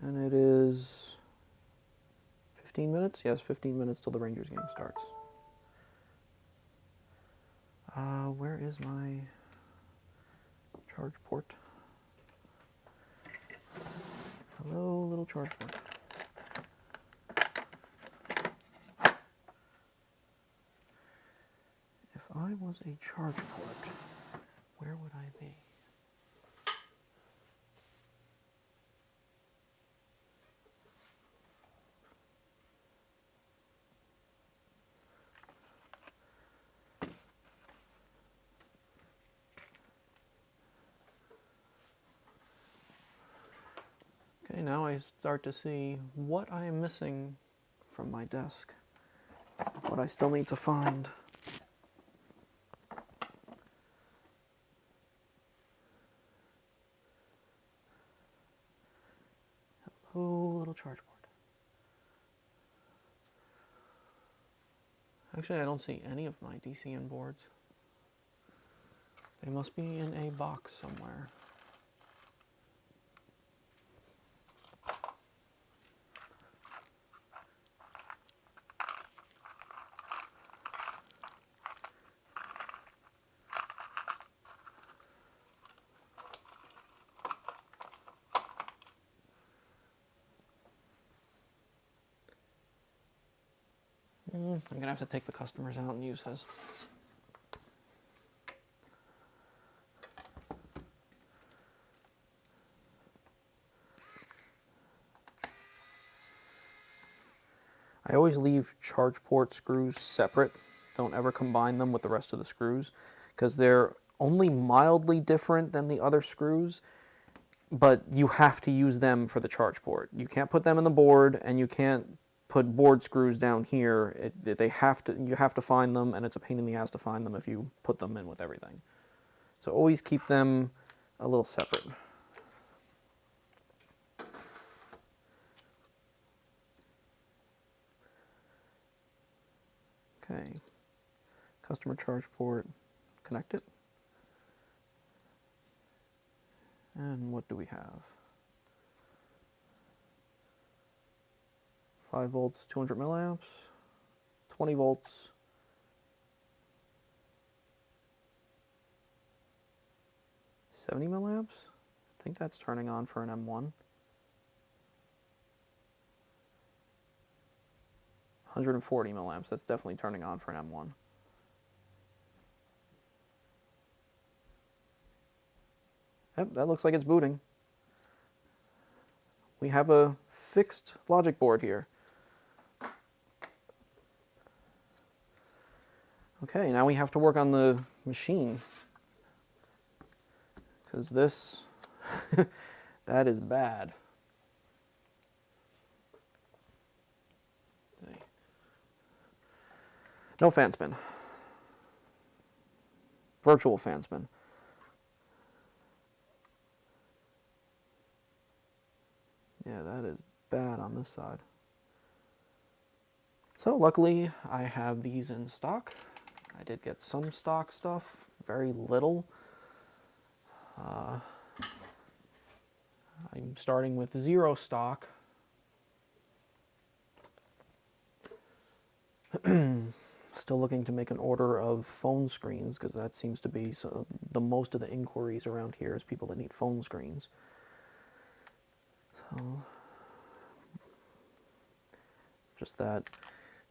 and it is 15 minutes? Yes, 15 minutes till the Rangers game starts. Where is my charge port? Hello, little charge port. was a charge port, where would I be? Okay, now I start to see what I am missing from my desk, what I still need to find. Oh, little charge port. Actually, I don't see any of my DCN boards. They must be in a box somewhere. I'm gonna have to take the customers out and use his. I always leave charge port screws separate. Don't ever combine them with the rest of the screws because they're only mildly different than the other screws, but you have to use them for the charge port. You can't put them in the board, and you can't put board screws down here. You have to find them, and it's a pain in the ass to find them if you put them in with everything. So always keep them a little separate. Okay, customer charge port, connect it. And what do we have? 5 volts, 200 milliamps, 20 volts, 70 milliamps. I think that's turning on for an M1. 140 milliamps, that's definitely turning on for an M1. Yep, that looks like it's booting. We have a fixed logic board here. Okay, now we have to work on the machine. Because this, that is bad. Okay. No fan spin. Virtual fan spin. Yeah, that is bad on this side. So luckily I have these in stock. I did get some stock stuff, very little. I'm starting with 0 stock. Still looking to make an order of phone screens because that seems to be the most of the inquiries around here is people that need phone screens. So just that,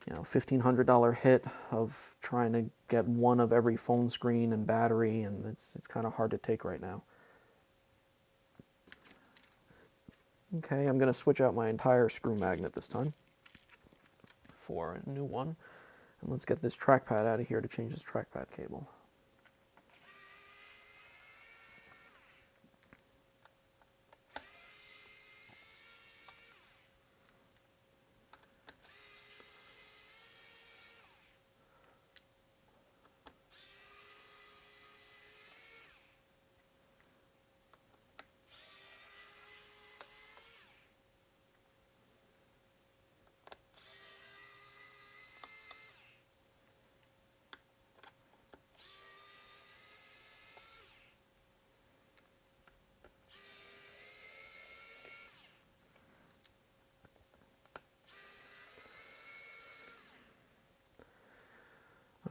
$1,500 hit of trying to get one of every phone screen and battery, and it's kind of hard to take right now. Okay, I'm going to switch out my entire screw magnet this time for a new one. And let's get this trackpad out of here to change this trackpad cable.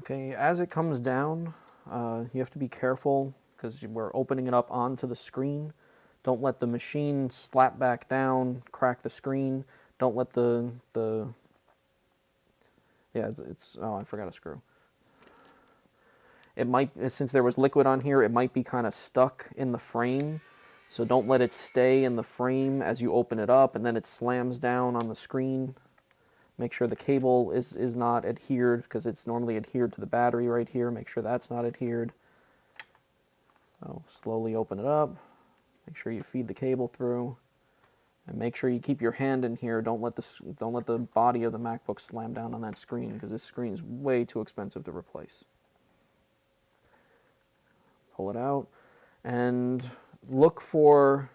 Okay, as it comes down, you have to be careful because we're opening it up onto the screen. Don't let the machine slap back down, crack the screen. Don't let yeah, oh, I forgot a screw. It might, since there was liquid on here, it might be kind of stuck in the frame. So don't let it stay in the frame as you open it up and then it slams down on the screen. Make sure the cable is not adhered, because it's normally adhered to the battery right here. Make sure that's not adhered. So slowly open it up. Make sure you feed the cable through. And make sure you keep your hand in here. Don't let the body of the MacBook slam down on that screen, because this screen is way too expensive to replace. Pull it out and look for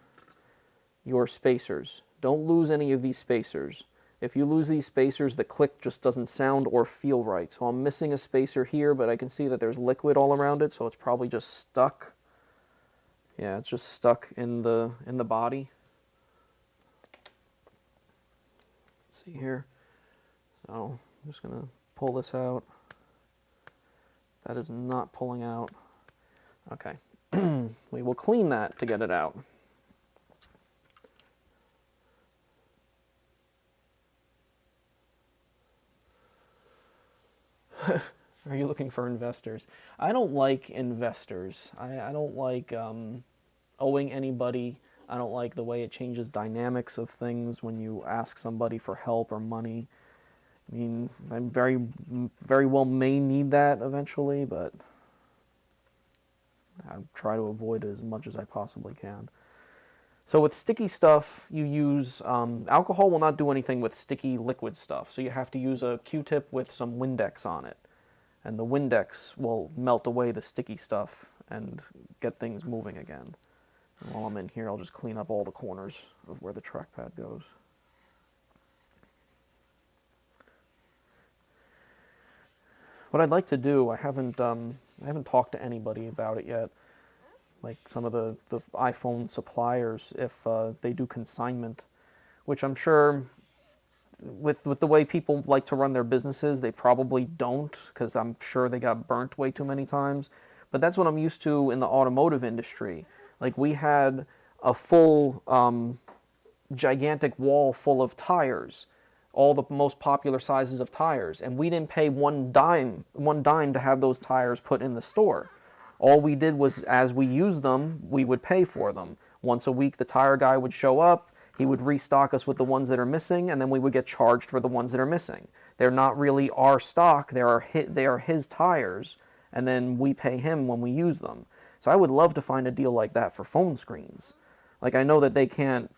your spacers. Don't lose any of these spacers. If you lose these spacers, the click just doesn't sound or feel right. So I'm missing a spacer here, but I can see that there's liquid all around it, so it's probably just stuck. Yeah, it's just stuck in the body. Let's see here. So I'm just gonna pull this out. That is not pulling out. Okay. We will clean that to get it out. Are you looking for investors? I don't like investors. I don't like owing anybody. I don't like the way it changes dynamics of things when you ask somebody for help or money. I mean, I very well may need that eventually, but I try to avoid it as much as I possibly can. So with sticky stuff, you use, alcohol will not do anything with sticky liquid stuff. So you have to use a Q-tip with some Windex on it. And the Windex will melt away the sticky stuff and get things moving again. And while I'm in here, I'll just clean up all the corners of where the trackpad goes. What I'd like to do, I haven't talked to anybody about it yet, like some of the iPhone suppliers, if they do consignment, which I'm sure with the way people like to run their businesses, they probably don't, because I'm sure they got burnt way too many times. But that's what I'm used to in the automotive industry. Like, we had a full gigantic wall full of tires, all the most popular sizes of tires, and we didn't pay one dime to have those tires put in the store. All we did was, as we used them, we would pay for them. Once a week, the tire guy would show up, he would restock us with the ones that are missing, and then we would get charged for the ones that are missing. They're not really our stock, they are his tires, and then we pay him when we use them. So I would love to find a deal like that for phone screens. Like, I know that they can't,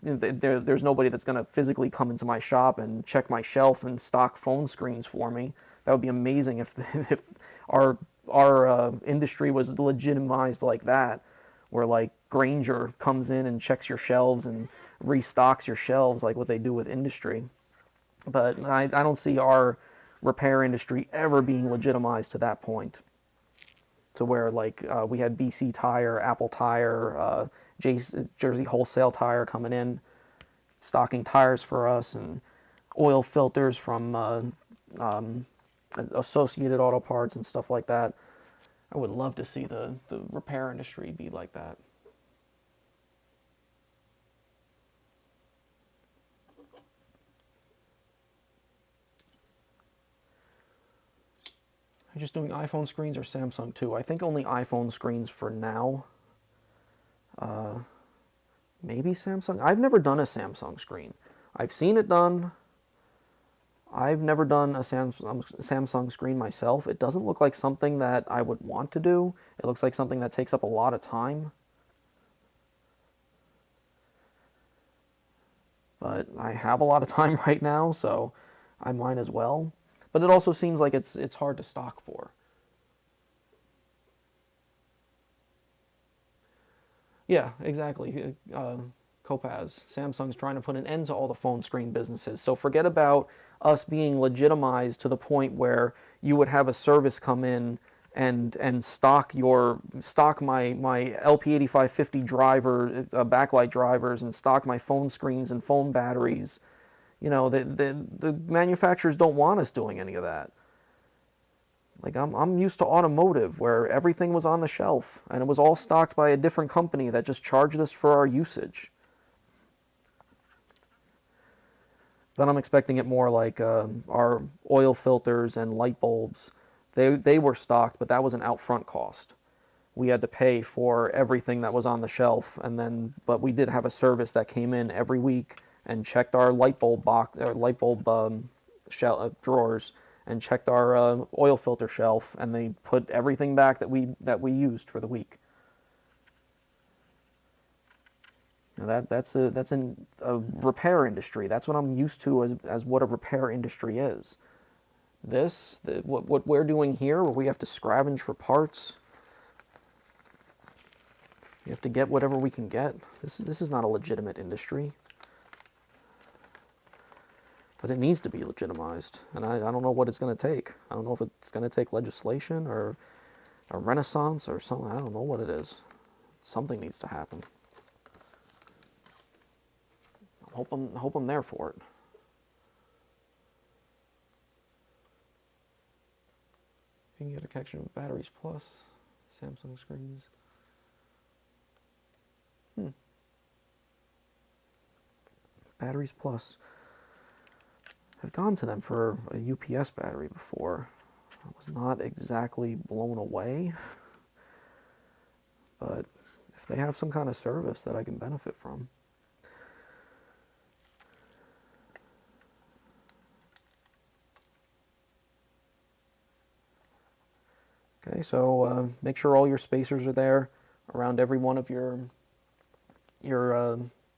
there's nobody that's going to physically come into my shop and check my shelf and stock phone screens for me. That would be amazing if our industry was legitimized like that, where like Granger comes in and checks your shelves and restocks your shelves like what they do with industry. But I don't see our repair industry ever being legitimized to that point. To where like we had BC Tire, Apple Tire, Jersey Wholesale Tire coming in, stocking tires for us, and oil filters from Associated Auto Parts and stuff like that. I would love to see the repair industry be like that. Are you just doing iPhone screens or Samsung too? I think only iPhone screens for now. Maybe Samsung? I've never done a Samsung screen. I've seen it done. I've never done a Samsung screen myself. It doesn't look like something that I would want to do. It looks like something that takes up a lot of time. But I have a lot of time right now, so I might as well. But it also seems like it's hard to stock for. Yeah, exactly. Kopaz, Samsung's trying to put an end to all the phone screen businesses. So forget about us being legitimized to the point where you would have a service come in and stock my LP8550 driver, backlight drivers, and stock my phone screens and phone batteries. You know, the manufacturers don't want us doing any of that. Like, I'm used to automotive, where everything was on the shelf, and it was all stocked by a different company that just charged us for our usage. Then I'm expecting it more like our oil filters and light bulbs. They were stocked, but that was an upfront cost. We had to pay for everything that was on the shelf, but we did have a service that came in every week and checked our light bulb box, or light bulb drawers, and checked our oil filter shelf, and they put everything back that we used for the week. Now that's a repair industry. That's what I'm used to as what a repair industry is. What we're doing here, where we have to scavenge for parts, we have to get whatever we can get. This is not a legitimate industry. But it needs to be legitimized, and I don't know what it's going to take. I don't know if it's going to take legislation or a renaissance or something. I don't know what it is. Something needs to happen. I hope I'm there for it. You can get a connection with Batteries Plus, Samsung screens. Batteries Plus. I've gone to them for a UPS battery before. I was not exactly blown away, but if they have some kind of service that I can benefit from. Okay, so make sure all your spacers are there around every one of your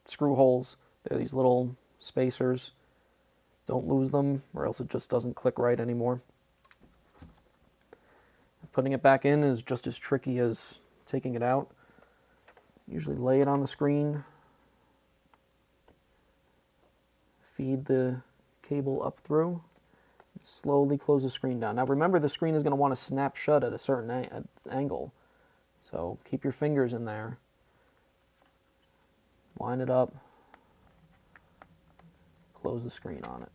screw holes. They're these little spacers. Don't lose them, or else it just doesn't click right anymore. Putting it back in is just as tricky as taking it out. Usually lay it on the screen, feed the cable up through, and slowly close the screen down. Now remember, the screen is going to want to snap shut at a certain angle, so keep your fingers in there. Line it up, close the screen on it.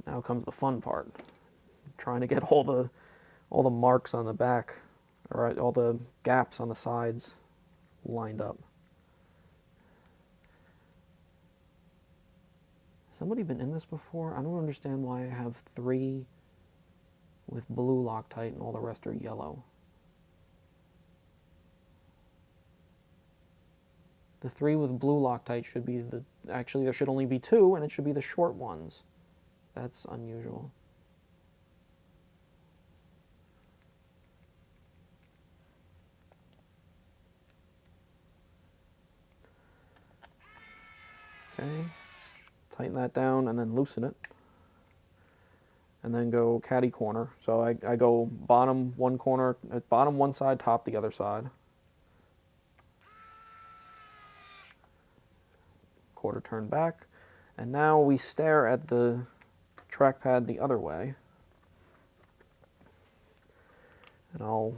Now comes the fun part. Trying to get all the marks on the back, or all the gaps on the sides lined up. Has somebody been in this before? I don't understand why I have 3 with blue Loctite and all the rest are yellow. The 3 with blue Loctite should be actually there should only be 2, and it should be the short ones. That's unusual. Okay, tighten that down and then loosen it. And then go caddy corner. So I go bottom one corner, bottom one side, top the other side. Quarter turn back. And now we stare at the trackpad the other way. And I'll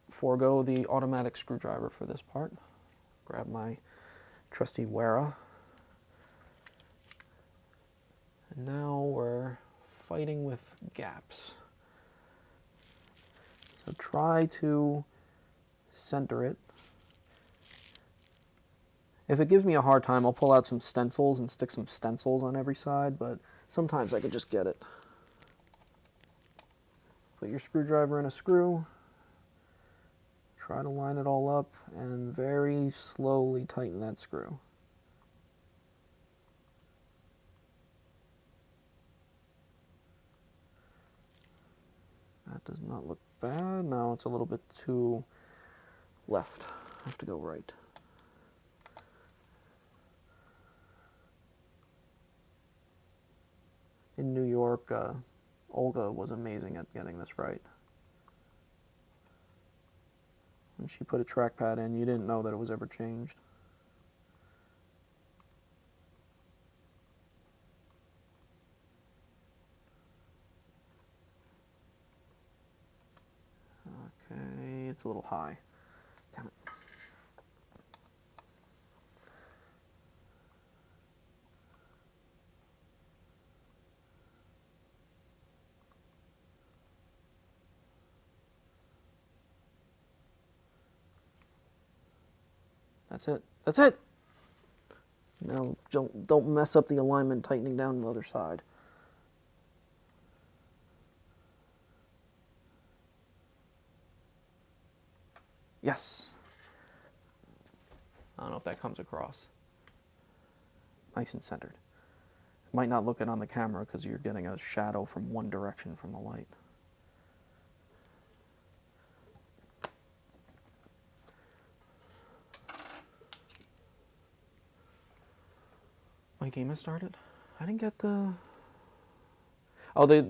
forego the automatic screwdriver for this part. Grab my trusty Wera. And now we're fighting with gaps. So try to center it. If it gives me a hard time, I'll pull out some stencils and stick some stencils on every side, but sometimes I can just get it. Put your screwdriver in a screw, try to line it all up, and very slowly tighten that screw. That does not look bad. Now it's a little bit too left. I have to go right. In New York, Olga was amazing at getting this right. When she put a trackpad in, you didn't know that it was ever changed. Okay, it's a little high. Damn it. That's it. That's it! Now don't mess up the alignment tightening down the other side. Yes. I don't know if that comes across. Nice and centered. Might not look it on the camera because you're getting a shadow from one direction from the light. My game has started. I didn't get the... Oh, the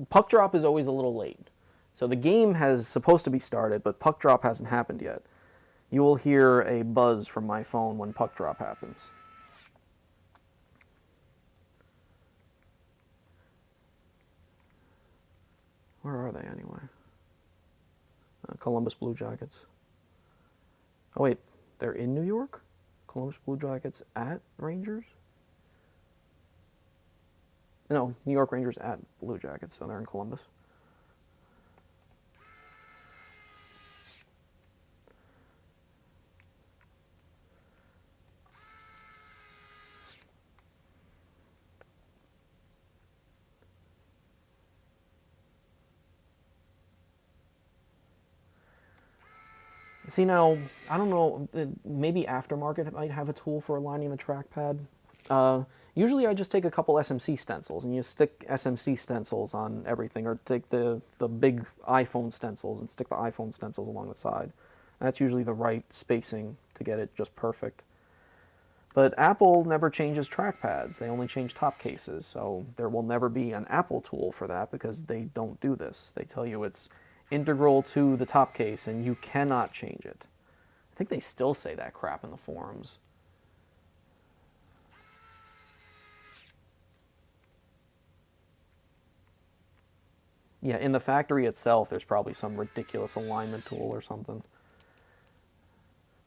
puck drop is always a little late. So the game has supposed to be started, but puck drop hasn't happened yet. You will hear a buzz from my phone when puck drop happens. Where are they anyway? Columbus Blue Jackets. Oh wait, they're in New York? Columbus Blue Jackets at Rangers? No, New York Rangers at Blue Jackets, so they're in Columbus. See now, I don't know, maybe Aftermarket might have a tool for aligning the trackpad. Usually I just take a couple SMC stencils and you stick SMC stencils on everything, or take the big iPhone stencils and stick the iPhone stencils along the side. That's usually the right spacing to get it just perfect. But Apple never changes trackpads, they only change top cases, so there will never be an Apple tool for that because they don't do this. They tell you it's integral to the top case and you cannot change it. I think they still say that crap in the forums. Yeah, in the factory itself, there's probably some ridiculous alignment tool or something.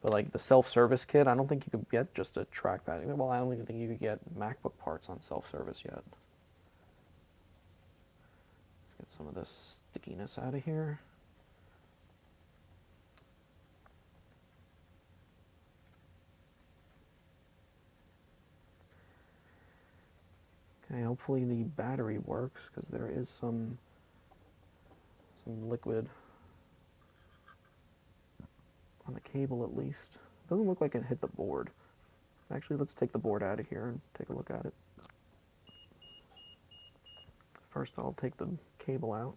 But like the self-service kit, I don't think you could get just a trackpad. Well, I don't even think you could get MacBook parts on self-service yet. Let's get some of this stickiness out of here. Okay, hopefully the battery works because there is some liquid on the cable at least. Doesn't look like it hit the board. Actually, let's take the board out of here and take a look at it. First, I'll take the cable out.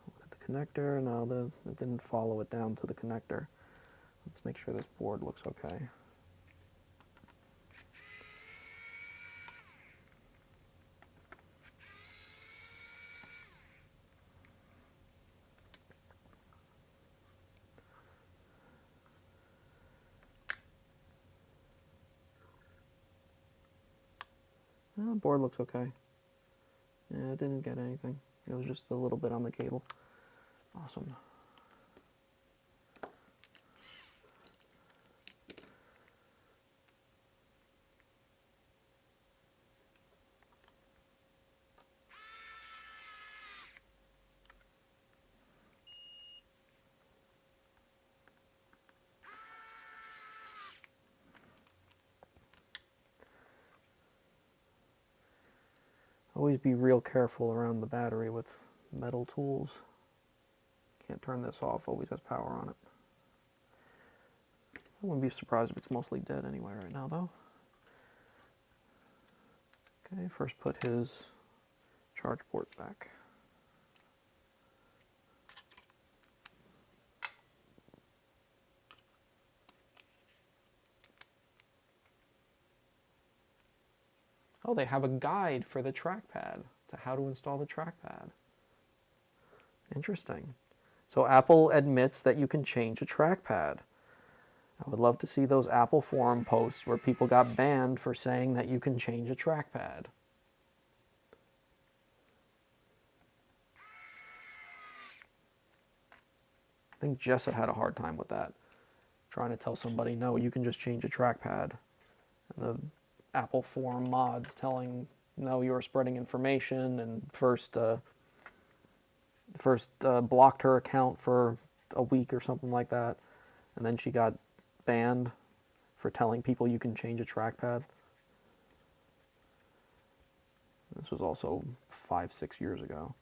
Look at the connector. No, it didn't follow it down to the connector. Let's make sure this board looks okay. The board looks okay. Yeah, it didn't get anything. It was just a little bit on the cable. Awesome. Always be real careful around the battery with metal tools. Can't turn this off, always has power on it. I wouldn't be surprised if it's mostly dead anyway right now though. Okay, first put his charge port back. Oh, they have a guide for the trackpad to how to install the trackpad. Interesting. So Apple admits that you can change a trackpad. I would love to see those Apple forum posts where people got banned for saying that you can change a trackpad. I think Jessa had a hard time with that. Trying to tell somebody, no, you can just change a trackpad. And the Apple forum mods telling, no, you're spreading information, and first blocked her account for a week or something like that. And then she got banned for telling people you can change a trackpad. This was also 5-6 years ago.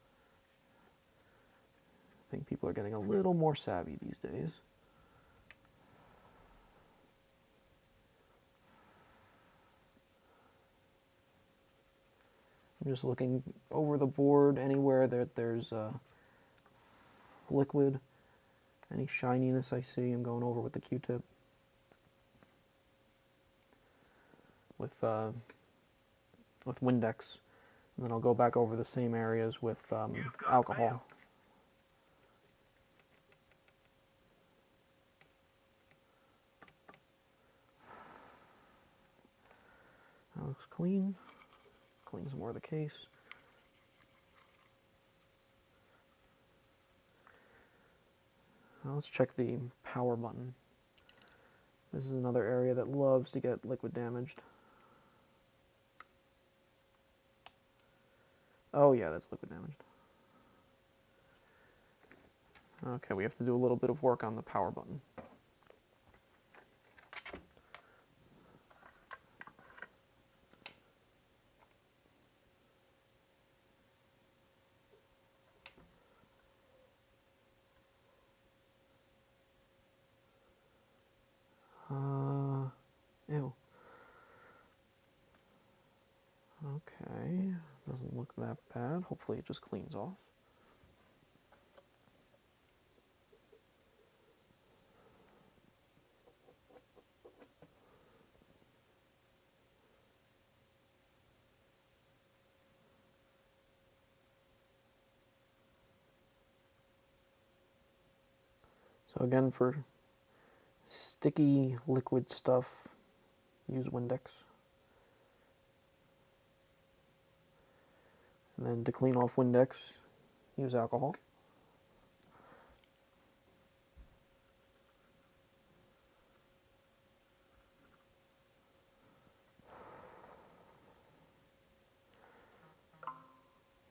I think people are getting a little more savvy these days. I'm just looking over the board anywhere that there's liquid. Any shininess I see, I'm going over with the Q-tip. With Windex. And then I'll go back over the same areas with alcohol. That looks clean. Clean some more of the case. Now let's check the power button. This is another area that loves to get liquid damaged. Oh yeah, that's liquid damaged. Okay, we have to do a little bit of work on the power button. Ew. Okay, doesn't look that bad. Hopefully it just cleans off. So again, for sticky liquid stuff, use Windex. And then to clean off Windex, use alcohol.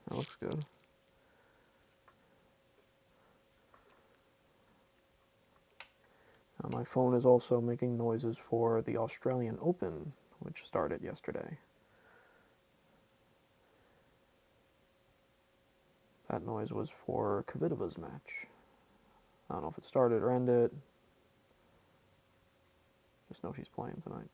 That looks good. My phone is also making noises for the Australian Open, which started yesterday. That noise was for Kvitova's match. I don't know if it started or ended. Just know she's playing tonight.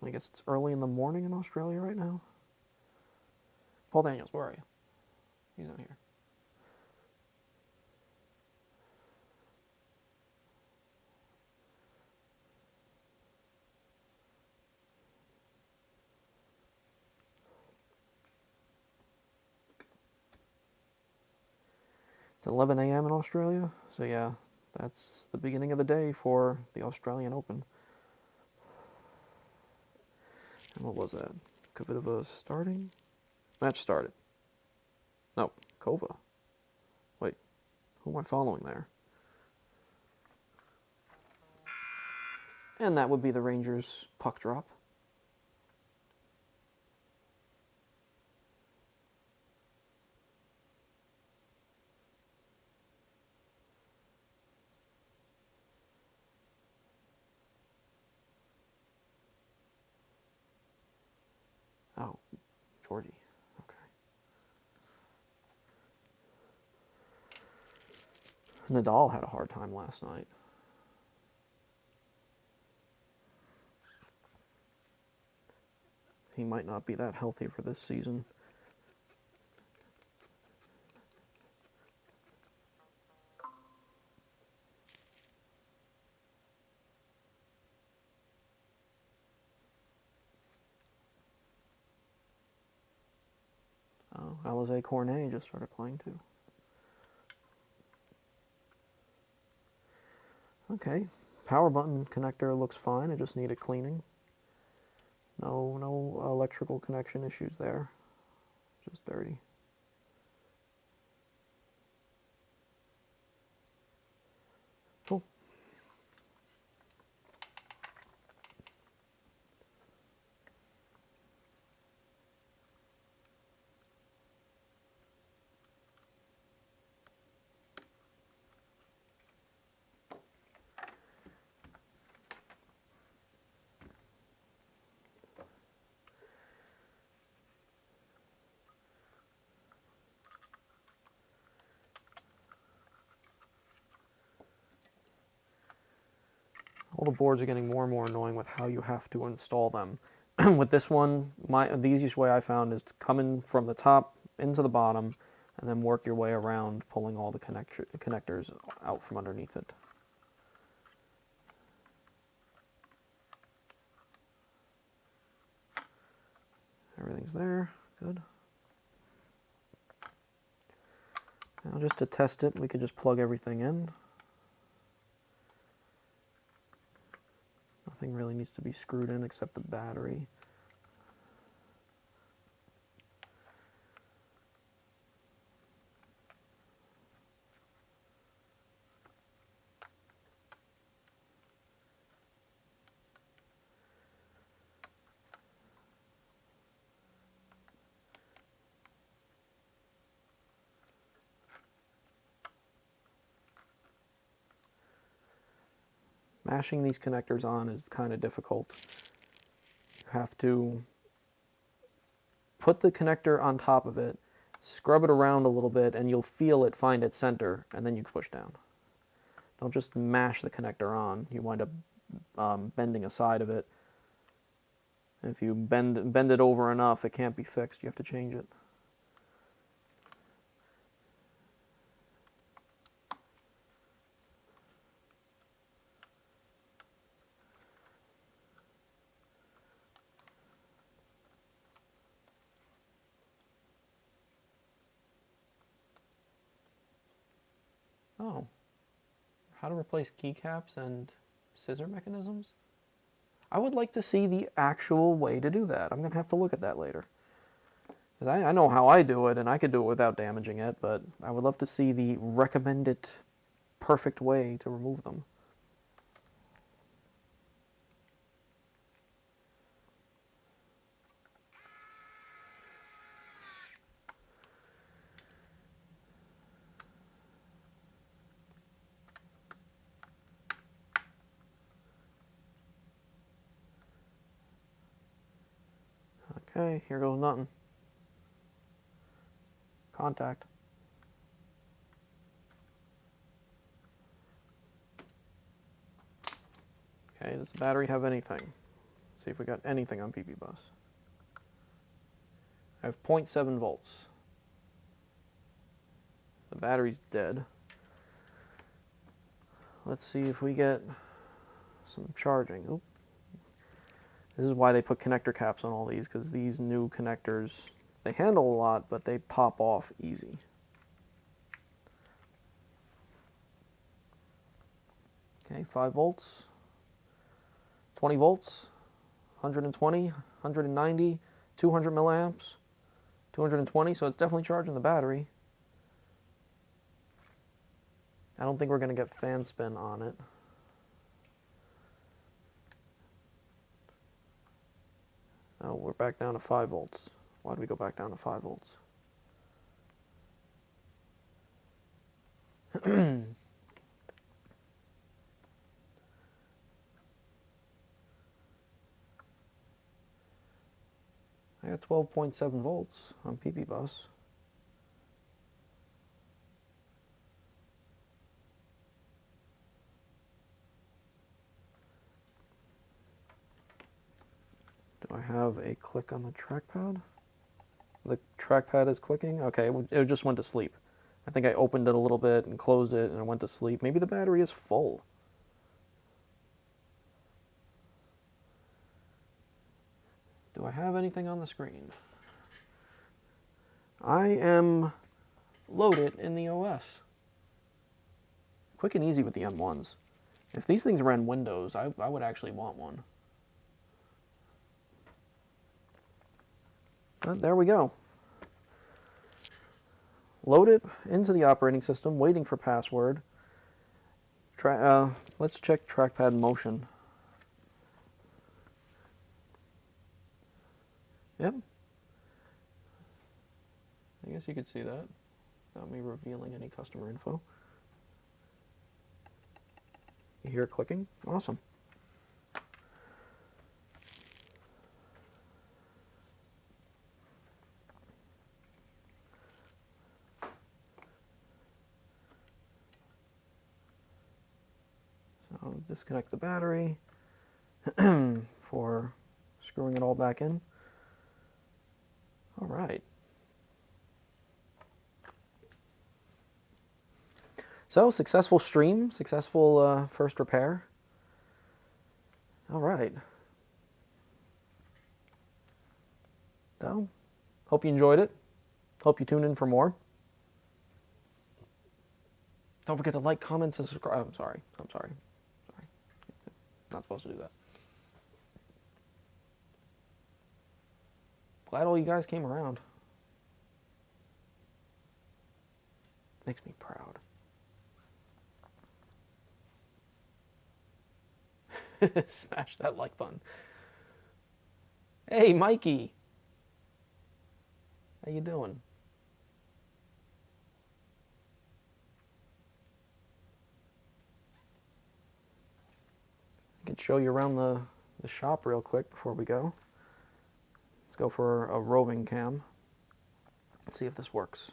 I guess it's early in the morning in Australia right now. Paul Daniels, where are you? He's not here. It's 11 a.m. in Australia, so yeah, that's the beginning of the day for the Australian Open. And what was that? Kvitova starting? Match started. No, Kova. Wait, who am I following there? And that would be the Rangers' puck drop. Oh, Georgie. Okay. Nadal had a hard time last night. He might not be that healthy for this season. Oh, Alizé Cornet just started playing too. Okay, power button connector looks fine. It just needed cleaning. No electrical connection issues there. Just dirty. Cool. All the boards are getting more and more annoying with how you have to install them. With this one, the easiest way I found is to come in from the top into the bottom and then work your way around, pulling all the connectors out from underneath it. Everything's there, good. Now just to test it, we could just plug everything in. Nothing really needs to be screwed in except the battery. Mashing these connectors on is kind of difficult. You have to put the connector on top of it, scrub it around a little bit, and you'll feel it find its center, and then you push down. Don't just mash the connector on. You wind up bending a side of it. If you bend it over enough, it can't be fixed. You have to change it. Oh, how to replace keycaps and scissor mechanisms? I would like to see the actual way to do that. I'm going to have to look at that later. Because I know how I do it, and I could do it without damaging it, but I would love to see the recommended perfect way to remove them. Okay, here goes nothing. Contact. Okay, does the battery have anything? See if we got anything on PP bus. I have 0.7 volts. The battery's dead. Let's see if we get some charging. Oop. This is why they put connector caps on all these, because these new connectors, they handle a lot, but they pop off easy. Okay, 5 volts, 20 volts, 120, 190, 200 milliamps, 220, so it's definitely charging the battery. I don't think we're going to get fan spin on it. Oh, we're back down to 5 volts. Why do we go back down to 5 volts? I got 12.7 volts on PP bus. Do I have a click on the trackpad? The trackpad is clicking? Okay, it just went to sleep. I think I opened it a little bit and closed it and it went to sleep. Maybe the battery is full. Do I have anything on the screen? I am loaded in the OS. Quick and easy with the M1s. If these things ran Windows, I would actually want one. But there we go. Load it into the operating system, waiting for password. Let's check trackpad motion. Yep. I guess you could see that without me revealing any customer info. You hear it clicking? Awesome. So disconnect the battery for screwing it all back in. All right. So, successful stream, successful first repair. All right. So, hope you enjoyed it. Hope you tune in for more. Don't forget to like, comment, and subscribe. I'm sorry. Not supposed to do that. Glad all you guys came around. Makes me proud. Smash that like button. Hey, Mikey. How you doing? I can show you around the shop real quick before we go. Let's go for a roving cam. Let's see if this works.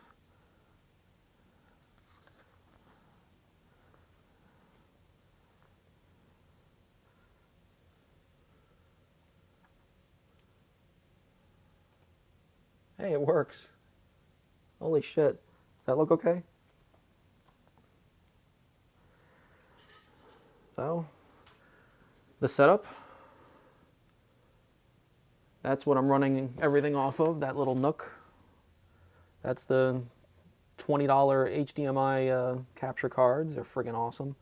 Hey, it works. Holy shit. Does that look okay? So, the setup. That's what I'm running everything off of, that little Nook. That's the $20 HDMI capture cards. They're friggin' awesome.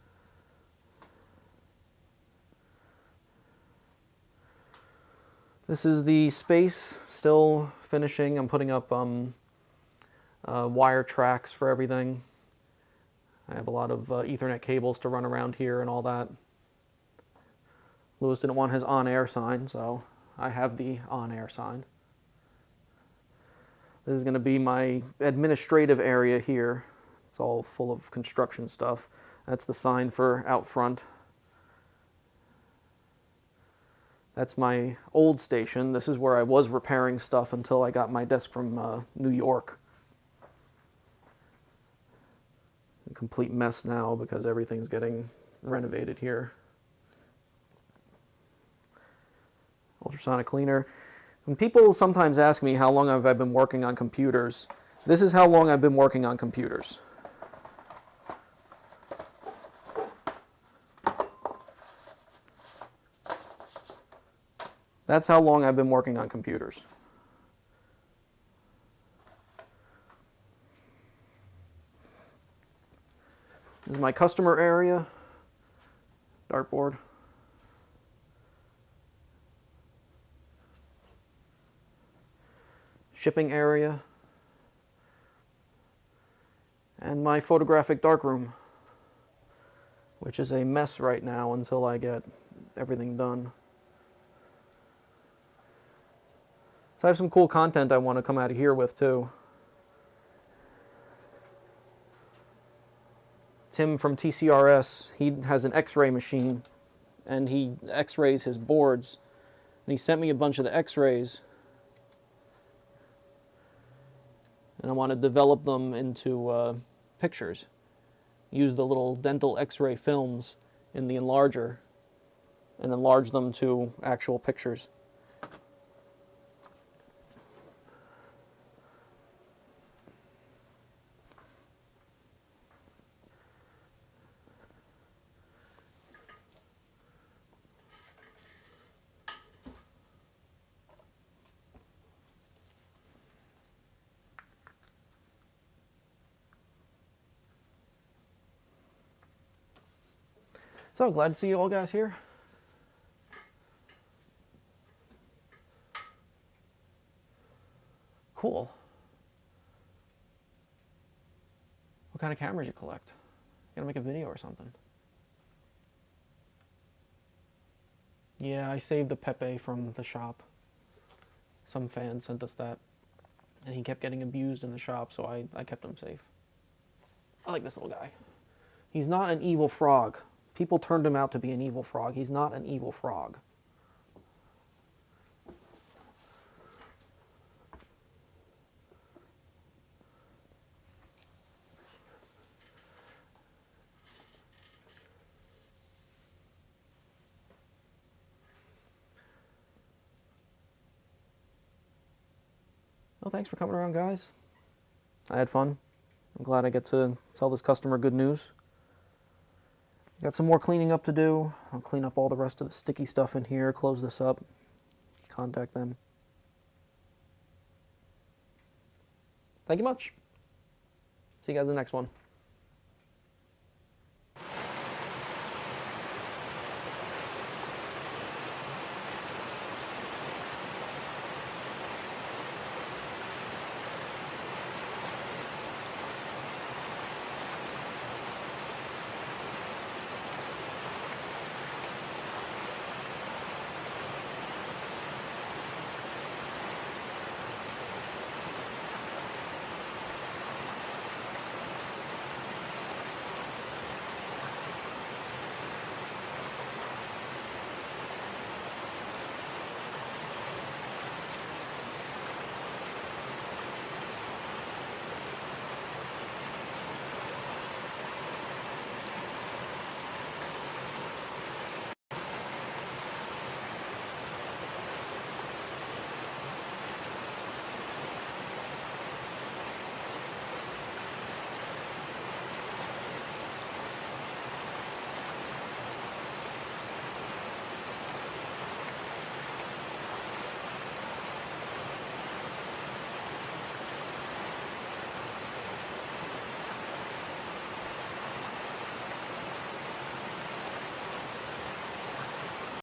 This is the space, still finishing. I'm putting up wire tracks for everything. I have a lot of Ethernet cables to run around here and all that. Lewis didn't want his on-air sign, so I have the on-air sign. This is going to be my administrative area here. It's all full of construction stuff. That's the sign for out front. That's my old station. This is where I was repairing stuff until I got my desk from New York. A complete mess now because everything's getting renovated here. Ultrasonic cleaner. When people sometimes ask me how long have I been working on computers, this is how long I've been working on computers. That's how long I've been working on computers. This is my customer area, dartboard. Shipping area. And my photographic darkroom, which is a mess right now until I get everything done. So I have some cool content I want to come out of here with too. Tim from TCRS, he has an X-ray machine and he X-rays his boards. And he sent me a bunch of the X-rays. And I want to develop them into pictures. Use the little dental X-ray films in the enlarger and enlarge them to actual pictures. So glad to see you all guys here. Cool. What kind of cameras you collect? You gotta make a video or something. Yeah, I saved the Pepe from the shop. Some fan sent us that. And he kept getting abused in the shop, so I kept him safe. I like this little guy. He's not an evil frog. People turned him out to be an evil frog. He's not an evil frog. Well, thanks for coming around, guys. I had fun. I'm glad I get to tell this customer good news. Got some more cleaning up to do. I'll clean up all the rest of the sticky stuff in here, close this up, contact them. Thank you much. See you guys in the next one.